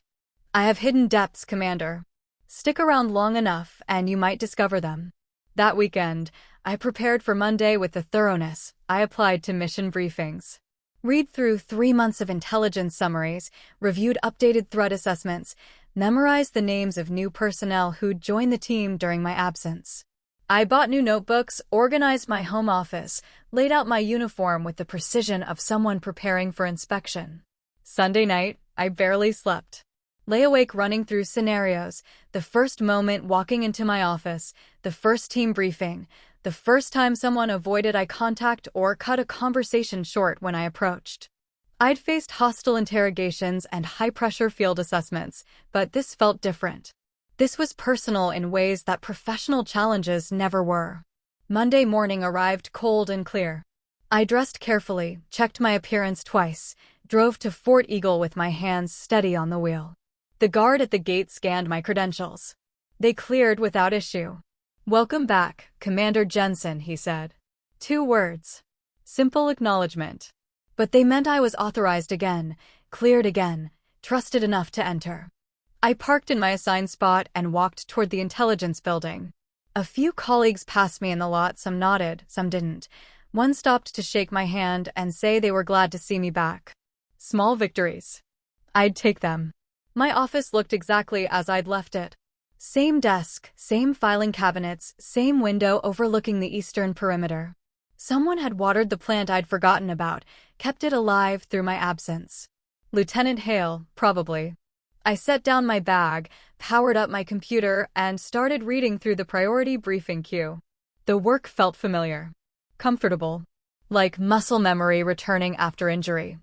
I have hidden depths, Commander. Stick around long enough and you might discover them. That weekend, I prepared for Monday with the thoroughness I applied to mission briefings. Read through 3 months of intelligence summaries, reviewed updated threat assessments, memorized the names of new personnel who'd joined the team during my absence. I bought new notebooks, organized my home office, laid out my uniform with the precision of someone preparing for inspection. Sunday night, I barely slept. Lay awake running through scenarios, the first moment walking into my office, the first team briefing, the first time someone avoided eye contact or cut a conversation short when I approached. I'd faced hostile interrogations and high-pressure field assessments, but this felt different. This was personal in ways that professional challenges never were. Monday morning arrived cold and clear. I dressed carefully, checked my appearance twice, drove to Fort Eagle with my hands steady on the wheel. The guard at the gate scanned my credentials. They cleared without issue. Welcome back, Commander Jensen, he said. 2 words. Simple acknowledgement. But they meant I was authorized again, cleared again, trusted enough to enter. I parked in my assigned spot and walked toward the intelligence building. A few colleagues passed me in the lot, some nodded, some didn't. One stopped to shake my hand and say they were glad to see me back. Small victories. I'd take them. My office looked exactly as I'd left it. Same desk, same filing cabinets, same window overlooking the eastern perimeter. Someone had watered the plant I'd forgotten about, kept it alive through my absence. Lieutenant Hale, probably. I set down my bag, powered up my computer, and started reading through the priority briefing queue. The work felt familiar, comfortable, like muscle memory returning after injury.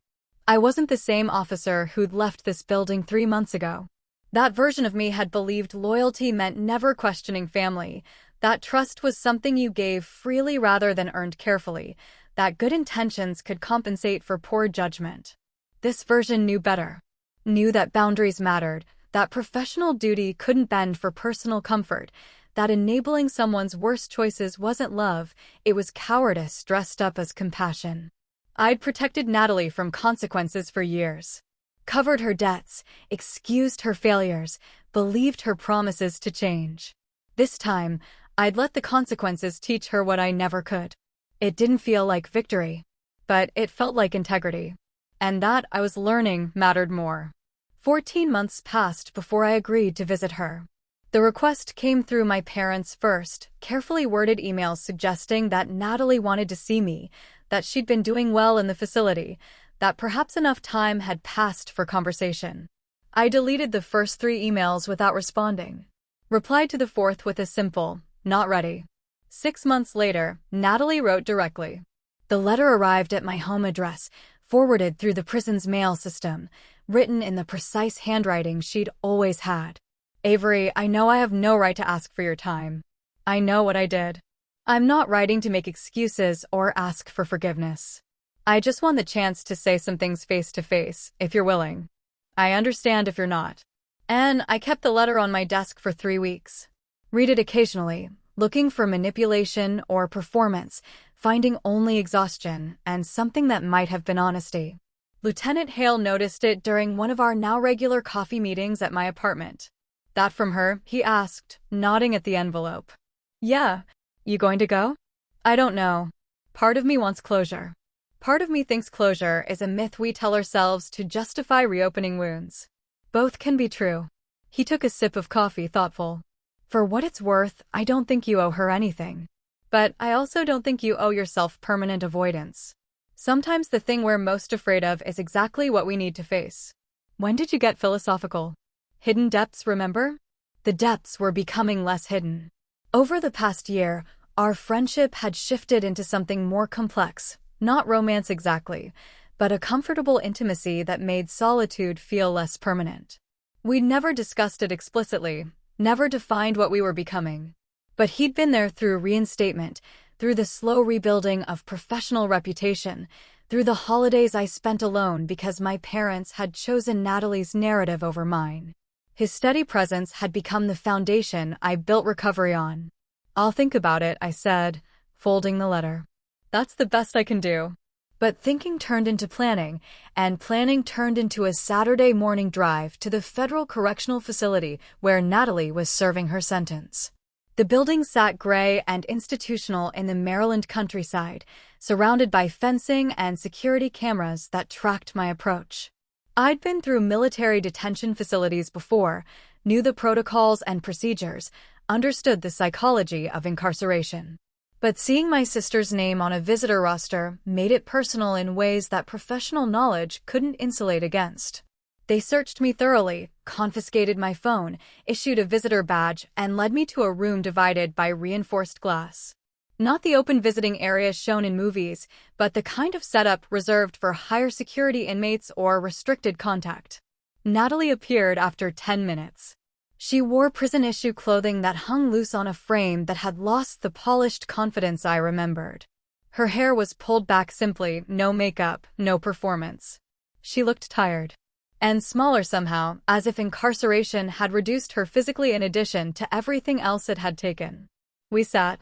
I wasn't the same officer who'd left this building 3 months ago. That version of me had believed loyalty meant never questioning family, that trust was something you gave freely rather than earned carefully, that good intentions could compensate for poor judgment. This version knew better. Knew that boundaries mattered, that professional duty couldn't bend for personal comfort, that enabling someone's worst choices wasn't love, it was cowardice dressed up as compassion. I'd protected Natalie from consequences for years. Covered her debts, excused her failures, believed her promises to change. This time, I'd let the consequences teach her what I never could. It didn't feel like victory, but it felt like integrity. And that, I was learning, mattered more. 14 months passed before I agreed to visit her. The request came through my parents' first, carefully worded emails suggesting that Natalie wanted to see me, that she'd been doing well in the facility, that perhaps enough time had passed for conversation. I deleted the first 3 emails without responding. Replied to the 4th with a simple, "Not ready." 6 months later, Natalie wrote directly. The letter arrived at my home address, forwarded through the prison's mail system, written in the precise handwriting she'd always had. "Avery, I know I have no right to ask for your time. I know what I did. I'm not writing to make excuses or ask for forgiveness. I just want the chance to say some things face to face, if you're willing. I understand if you're not." And I kept the letter on my desk for 3 weeks. Read it occasionally, looking for manipulation or performance, finding only exhaustion and something that might have been honesty. Lieutenant Hale noticed it during one of our now regular coffee meetings at my apartment. "That from her?" he asked, nodding at the envelope. "Yeah. You going to go?" "I don't know. Part of me wants closure. Part of me thinks closure is a myth we tell ourselves to justify reopening wounds. Both can be true." He took a sip of coffee, thoughtful. "For what it's worth, I don't think you owe her anything. But I also don't think you owe yourself permanent avoidance. Sometimes the thing we're most afraid of is exactly what we need to face." When did you get philosophical? Hidden depths, remember? The depths were becoming less hidden. Over the past year, our friendship had shifted into something more complex, not romance exactly, but a comfortable intimacy that made solitude feel less permanent. We'd never discussed it explicitly, never defined what we were becoming. But he'd been there through reinstatement, through the slow rebuilding of professional reputation, through the holidays I spent alone because my parents had chosen Natalie's narrative over mine. His steady presence had become the foundation I built recovery on. "I'll think about it," I said, folding the letter. "That's the best I can do." But thinking turned into planning, and planning turned into a Saturday morning drive to the Federal Correctional Facility where Natalie was serving her sentence. The building sat gray and institutional in the Maryland countryside, surrounded by fencing and security cameras that tracked my approach. I'd been through military detention facilities before, knew the protocols and procedures, understood the psychology of incarceration. But seeing my sister's name on a visitor roster made it personal in ways that professional knowledge couldn't insulate against. They searched me thoroughly, confiscated my phone, issued a visitor badge, and led me to a room divided by reinforced glass. Not the open visiting areas shown in movies, but the kind of setup reserved for higher security inmates or restricted contact. Natalie appeared after 10 minutes. She wore prison-issue clothing that hung loose on a frame that had lost the polished confidence I remembered. Her hair was pulled back simply, no makeup, no performance. She looked tired. And smaller somehow, as if incarceration had reduced her physically in addition to everything else it had taken. We sat,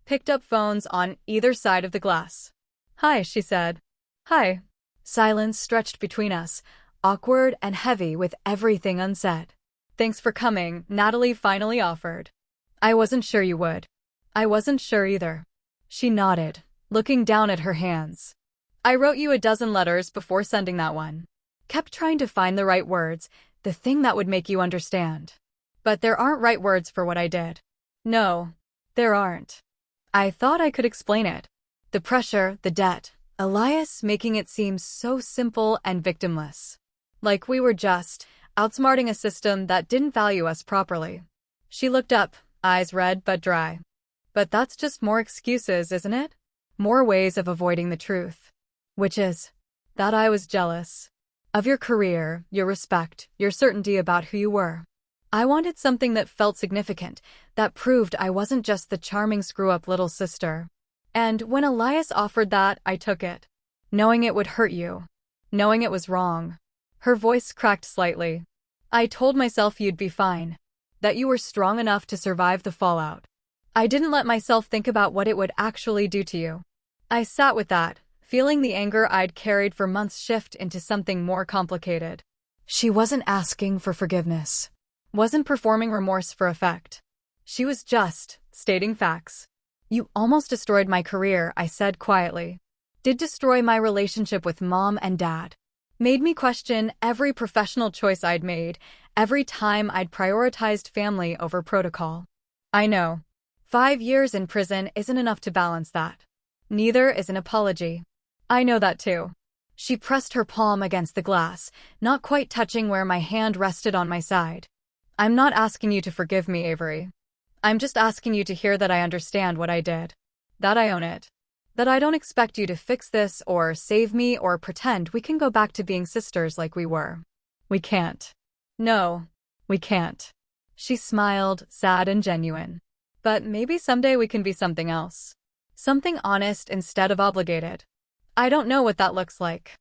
picked up phones on either side of the glass. "Hi," she said. "Hi." Silence stretched between us, awkward and heavy with everything unsaid. "Thanks for coming," Natalie finally offered. "I wasn't sure you would." "I wasn't sure either." She nodded, looking down at her hands. "I wrote you a dozen letters before sending that one. Kept trying to find the right words, the thing that would make you understand. But there aren't right words for what I did. No, there aren't. I thought I could explain it. The pressure, the debt, Elias making it seem so simple and victimless. Like we were just, outsmarting a system that didn't value us properly. She looked up, eyes red but dry. But that's just more excuses, isn't it? More ways of avoiding the truth. Which is that I was jealous of your career, your respect, your certainty about who you were. I wanted something that felt significant, that proved I wasn't just the charming screw-up little sister. And when Elias offered that, I took it. Knowing it would hurt you. Knowing it was wrong. Her voice cracked slightly. I told myself you'd be fine. That you were strong enough to survive the fallout. I didn't let myself think about what it would actually do to you. I sat with that, feeling the anger I'd carried for months shift into something more complicated. She wasn't asking for forgiveness. Wasn't performing remorse for effect. She was just stating facts. You almost destroyed my career, I said quietly. Did destroy my relationship with Mom and Dad. Made me question every professional choice I'd made, every time I'd prioritized family over protocol. I know. 5 years in prison isn't enough to balance that. Neither is an apology. I know that too. She pressed her palm against the glass, not quite touching where my hand rested on my side. I'm not asking you to forgive me, Avery. I'm just asking you to hear that I understand what I did. That I own it. That I don't expect you to fix this or save me or pretend we can go back to being sisters like we were. We can't. No, we can't. She smiled, sad and genuine. But maybe someday we can be something else. Something honest instead of obligated. I don't know what that looks like.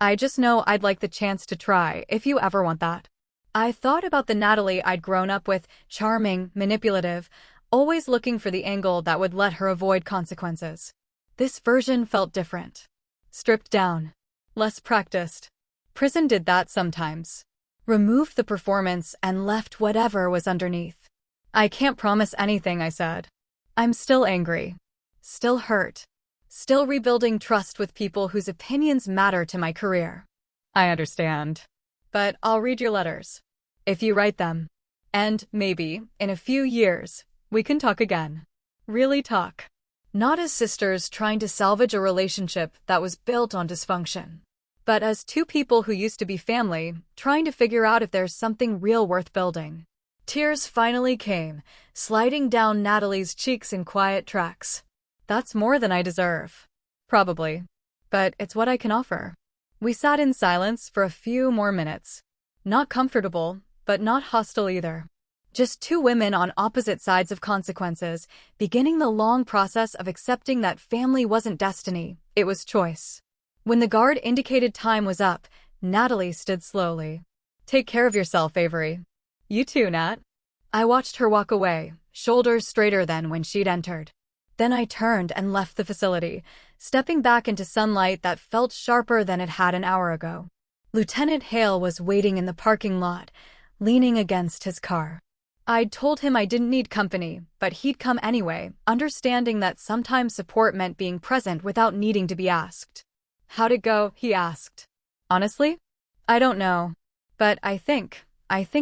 I just know I'd like the chance to try, if you ever want that. I thought about the Natalie I'd grown up with, charming, manipulative, always looking for the angle that would let her avoid consequences. This version felt different. Stripped down. Less practiced. Prison did that sometimes. Removed the performance and left whatever was underneath. I can't promise anything, I said. I'm still angry. Still hurt. Still rebuilding trust with people whose opinions matter to my career. I understand. But I'll read your letters. If you write them. And, maybe, in a few years, we can talk again. Really talk. Not as sisters trying to salvage a relationship that was built on dysfunction. But as two people who used to be family, trying to figure out if there's something real worth building. Tears finally came, sliding down Natalie's cheeks in quiet tracks. That's more than I deserve. Probably. But it's what I can offer. We sat in silence for a few more minutes. Not comfortable, but not hostile either. Just two women on opposite sides of consequences, beginning the long process of accepting that family wasn't destiny, it was choice. When the guard indicated time was up, Natalie stood slowly. Take care of yourself, Avery. You too, Nat. I watched her walk away, shoulders straighter than when she'd entered. Then I turned and left the facility, stepping back into sunlight that felt sharper than it had an hour ago. Lieutenant Hale was waiting in the parking lot, leaning against his car. I'd told him I didn't need company, but he'd come anyway, understanding that sometimes support meant being present without needing to be asked. How'd it go? He asked. Honestly? I don't know. But I think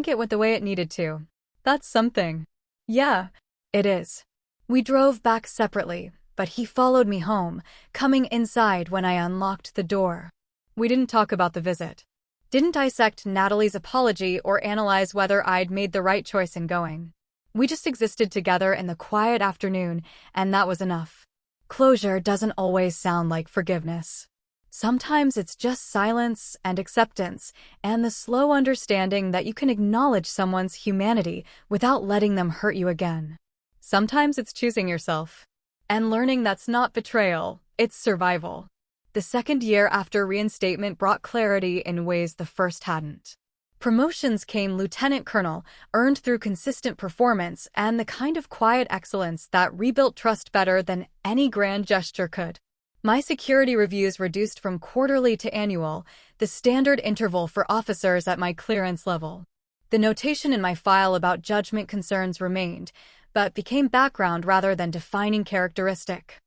it went the way it needed to. That's something. Yeah, it is. We drove back separately, but he followed me home, coming inside when I unlocked the door. We didn't talk about the visit. Didn't dissect Natalie's apology or analyze whether I'd made the right choice in going. We just existed together in the quiet afternoon, and that was enough. Closure doesn't always sound like forgiveness. Sometimes it's just silence and acceptance, and the slow understanding that you can acknowledge someone's humanity without letting them hurt you again. Sometimes it's choosing yourself. And learning that's not betrayal, it's survival. The second year after reinstatement brought clarity in ways the first hadn't. Promotions came lieutenant colonel, earned through consistent performance and the kind of quiet excellence that rebuilt trust better than any grand gesture could. My security reviews reduced from quarterly to annual, the standard interval for officers at my clearance level. The notation in my file about judgment concerns remained, but became background rather than defining characteristic.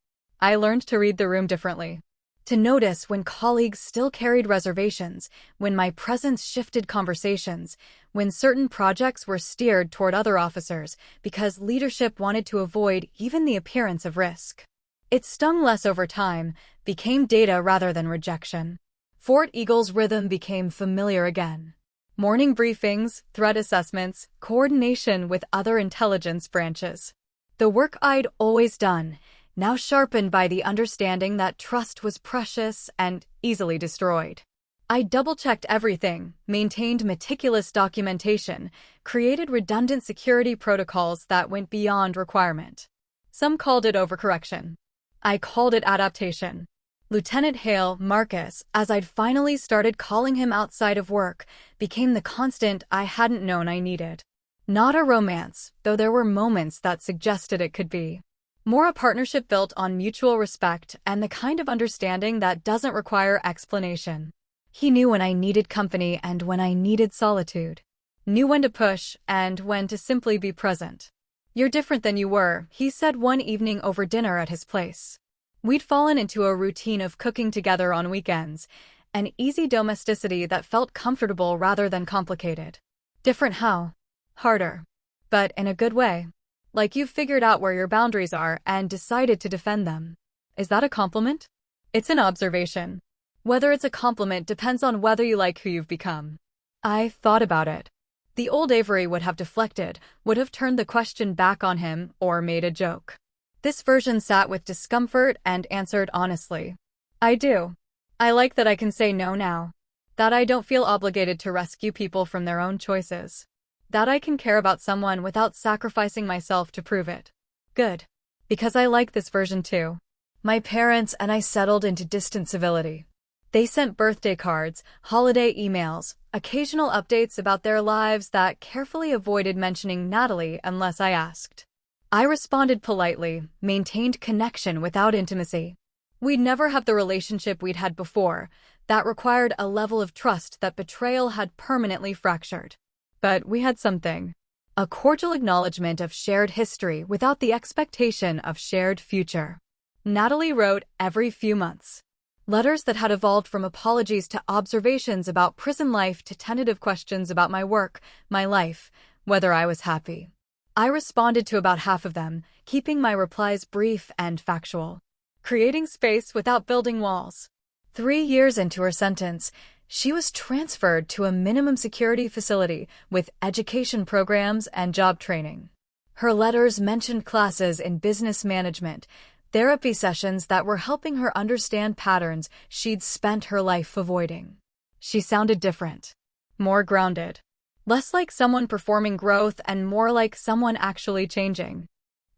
I learned to read the room differently. To notice when colleagues still carried reservations, when my presence shifted conversations, when certain projects were steered toward other officers because leadership wanted to avoid even the appearance of risk. It stung less over time, became data rather than rejection. Fort Eagle's rhythm became familiar again. Morning briefings, threat assessments, coordination with other intelligence branches. The work I'd always done, now sharpened by the understanding that trust was precious and easily destroyed. I double-checked everything, maintained meticulous documentation, created redundant security protocols that went beyond requirement. Some called it overcorrection. I called it adaptation. Lieutenant Hale, Marcus, as I'd finally started calling him outside of work, became the constant I hadn't known I needed. Not a romance, though there were moments that suggested it could be. More a partnership built on mutual respect and the kind of understanding that doesn't require explanation. He knew when I needed company and when I needed solitude. Knew when to push and when to simply be present. "You're different than you were," he said one evening over dinner at his place. We'd fallen into a routine of cooking together on weekends, an easy domesticity that felt comfortable rather than complicated. Different how? Harder. But in a good way. Like you've figured out where your boundaries are and decided to defend them. Is that a compliment? It's an observation. Whether it's a compliment depends on whether you like who you've become. I thought about it. The old Avery would have deflected, would have turned the question back on him, or made a joke. This version sat with discomfort and answered honestly. I do. I like that I can say no now. That I don't feel obligated to rescue people from their own choices. That I can care about someone without sacrificing myself to prove it. Good. Because I like this version too. My parents and I settled into distant civility. They sent birthday cards, holiday emails, occasional updates about their lives that carefully avoided mentioning Natalie unless I asked. I responded politely, maintained connection without intimacy. We'd never have the relationship we'd had before. That required a level of trust that betrayal had permanently fractured. But we had something. A cordial acknowledgement of shared history without the expectation of shared future. Natalie wrote every few months. Letters that had evolved from apologies to observations about prison life to tentative questions about my work, my life, whether I was happy. I responded to about half of them, keeping my replies brief and factual. Creating space without building walls. 3 years into her sentence, she was transferred to a minimum security facility with education programs and job training. Her letters mentioned classes in business management, therapy sessions that were helping her understand patterns she'd spent her life avoiding. She sounded different. More grounded. Less like someone performing growth and more like someone actually changing.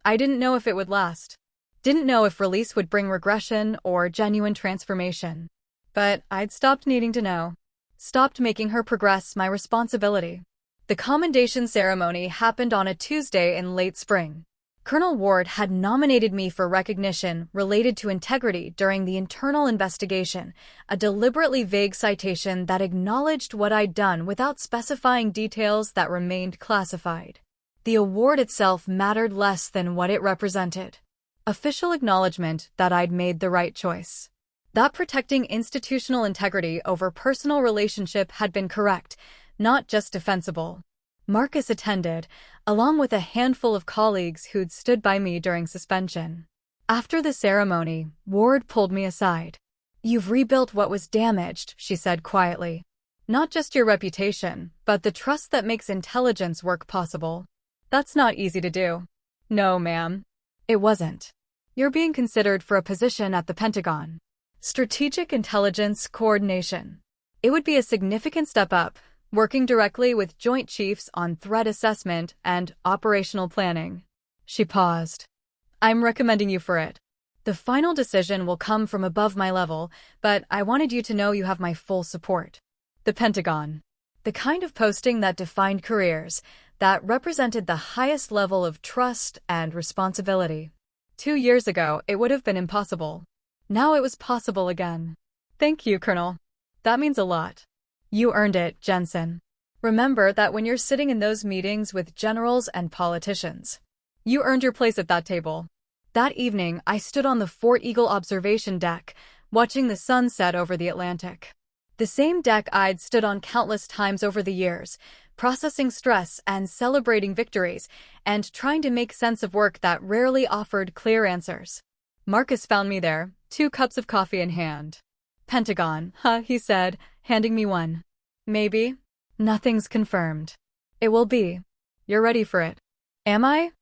I didn't know if it would last. Didn't know if release would bring regression or genuine transformation. But I'd stopped needing to know. Stopped making her progress my responsibility. The commendation ceremony happened on a Tuesday in late spring. Colonel Ward had nominated me for recognition related to integrity during the internal investigation, a deliberately vague citation that acknowledged what I'd done without specifying details that remained classified. The award itself mattered less than what it represented. Official acknowledgement that I'd made the right choice. That protecting institutional integrity over personal relationship had been correct, not just defensible. Marcus attended, along with a handful of colleagues who'd stood by me during suspension. After the ceremony, Ward pulled me aside. "You've rebuilt what was damaged," she said quietly. "Not just your reputation, but the trust that makes intelligence work possible. That's not easy to do." "No, ma'am." It wasn't. "You're being considered for a position at the Pentagon. Strategic Intelligence Coordination. It would be a significant step up, working directly with Joint Chiefs on threat assessment and operational planning." She paused. "I'm recommending you for it. The final decision will come from above my level, but I wanted you to know you have my full support." The Pentagon. The kind of posting that defined careers, that represented the highest level of trust and responsibility. 2 years ago, it would have been impossible. Now it was possible again. "Thank you, Colonel. That means a lot." "You earned it, Jensen. Remember that when you're sitting in those meetings with generals and politicians. You earned your place at that table." That evening, I stood on the Fort Eagle observation deck, watching the sun set over the Atlantic. The same deck I'd stood on countless times over the years, processing stress and celebrating victories, and trying to make sense of work that rarely offered clear answers. Marcus found me there, 2 cups of coffee in hand. "Pentagon, huh?" he said, handing me one. "Maybe. Nothing's confirmed. It will be. You're ready for it. Am I?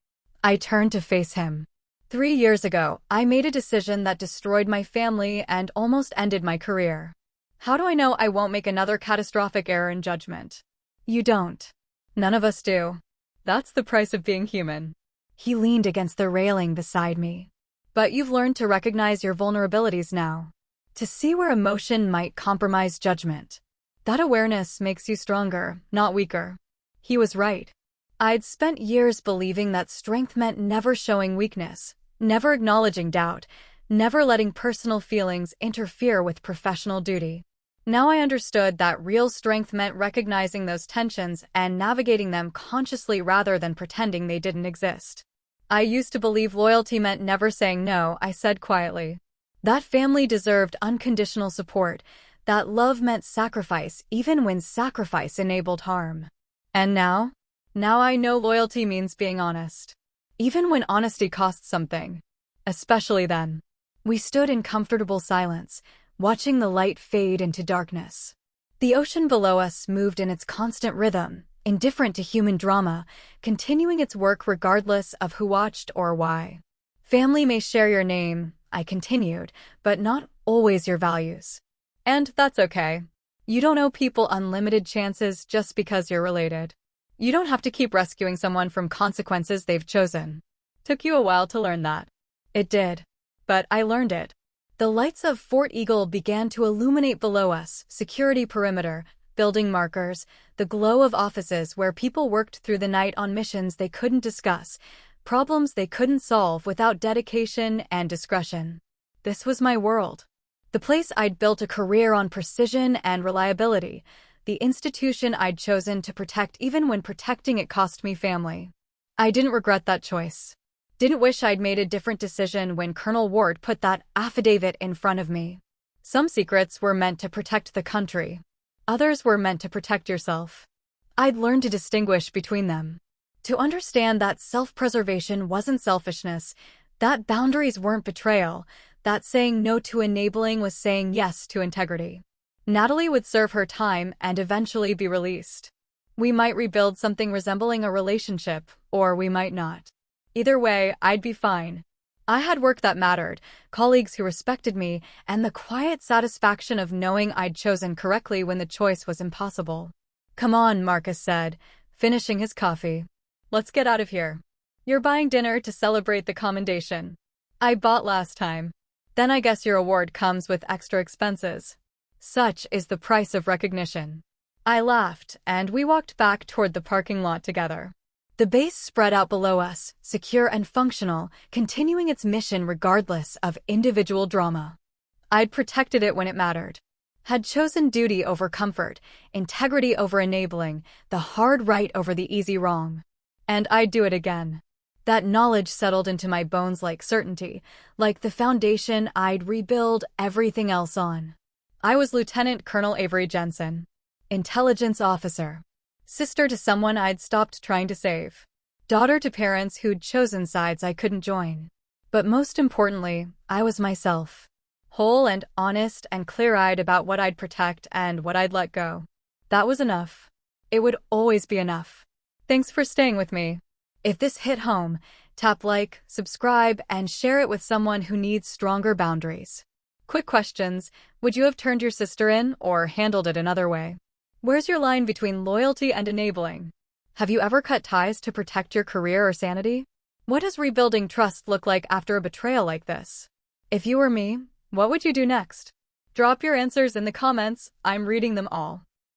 I turned to face him. 3 years ago, I made a decision that destroyed my family and almost ended my career. How do I know I won't make another catastrophic error in judgment? You don't. None of us do. That's the price of being human. He leaned against the railing beside me. But you've learned to recognize your vulnerabilities now. To see where emotion might compromise judgment. That awareness makes you stronger, not weaker. He was right. I'd spent years believing that strength meant never showing weakness, never acknowledging doubt, never letting personal feelings interfere with professional duty. Now I understood that real strength meant recognizing those tensions and navigating them consciously rather than pretending they didn't exist. I used to believe loyalty meant never saying no, I said quietly. That family deserved unconditional support, that love meant sacrifice even when sacrifice enabled harm. And now? Now I know loyalty means being honest. Even when honesty costs something. Especially then. We stood in comfortable silence, watching the light fade into darkness. The ocean below us moved in its constant rhythm, indifferent to human drama, continuing its work regardless of who watched or why. Family may share your name, I continued, but not always your values. And that's okay. You don't owe people unlimited chances just because you're related. You don't have to keep rescuing someone from consequences they've chosen. Took you a while to learn that. It did. But I learned it. The lights of Fort Eagle began to illuminate below us, security perimeter, building markers, the glow of offices where people worked through the night on missions they couldn't discuss, problems they couldn't solve without dedication and discretion. This was my world. The place I'd built a career on precision and reliability, the institution I'd chosen to protect even when protecting it cost me family. I didn't regret that choice. Didn't wish I'd made a different decision when Colonel Ward put that affidavit in front of me. Some secrets were meant to protect the country. Others were meant to protect yourself. I'd learned to distinguish between them. To understand that self-preservation wasn't selfishness, that boundaries weren't betrayal, that saying no to enabling was saying yes to integrity. Natalie would serve her time and eventually be released. We might rebuild something resembling a relationship, or we might not. Either way, I'd be fine. I had work that mattered, colleagues who respected me, and the quiet satisfaction of knowing I'd chosen correctly when the choice was impossible. Come on, Marcus said, finishing his coffee. Let's get out of here. You're buying dinner to celebrate the commendation. I bought last time. Then I guess your award comes with extra expenses. Such is the price of recognition. I laughed, and we walked back toward the parking lot together. The base spread out below us, secure and functional, continuing its mission regardless of individual drama. I'd protected it when it mattered. Had chosen duty over comfort, integrity over enabling, the hard right over the easy wrong. And I'd do it again. That knowledge settled into my bones like certainty, like the foundation I'd rebuild everything else on. I was Lieutenant Colonel Avery Jensen, intelligence officer. Sister to someone I'd stopped trying to save. Daughter to parents who'd chosen sides I couldn't join. But most importantly, I was myself. Whole and honest and clear-eyed about what I'd protect and what I'd let go. That was enough. It would always be enough. Thanks for staying with me. If this hit home, tap like, subscribe, and share it with someone who needs stronger boundaries. Quick questions. Would you have turned your sister in or handled it another way? Where's your line between loyalty and enabling? Have you ever cut ties to protect your career or sanity? What does rebuilding trust look like after a betrayal like this? If you were me, what would you do next? Drop your answers in the comments. I'm reading them all.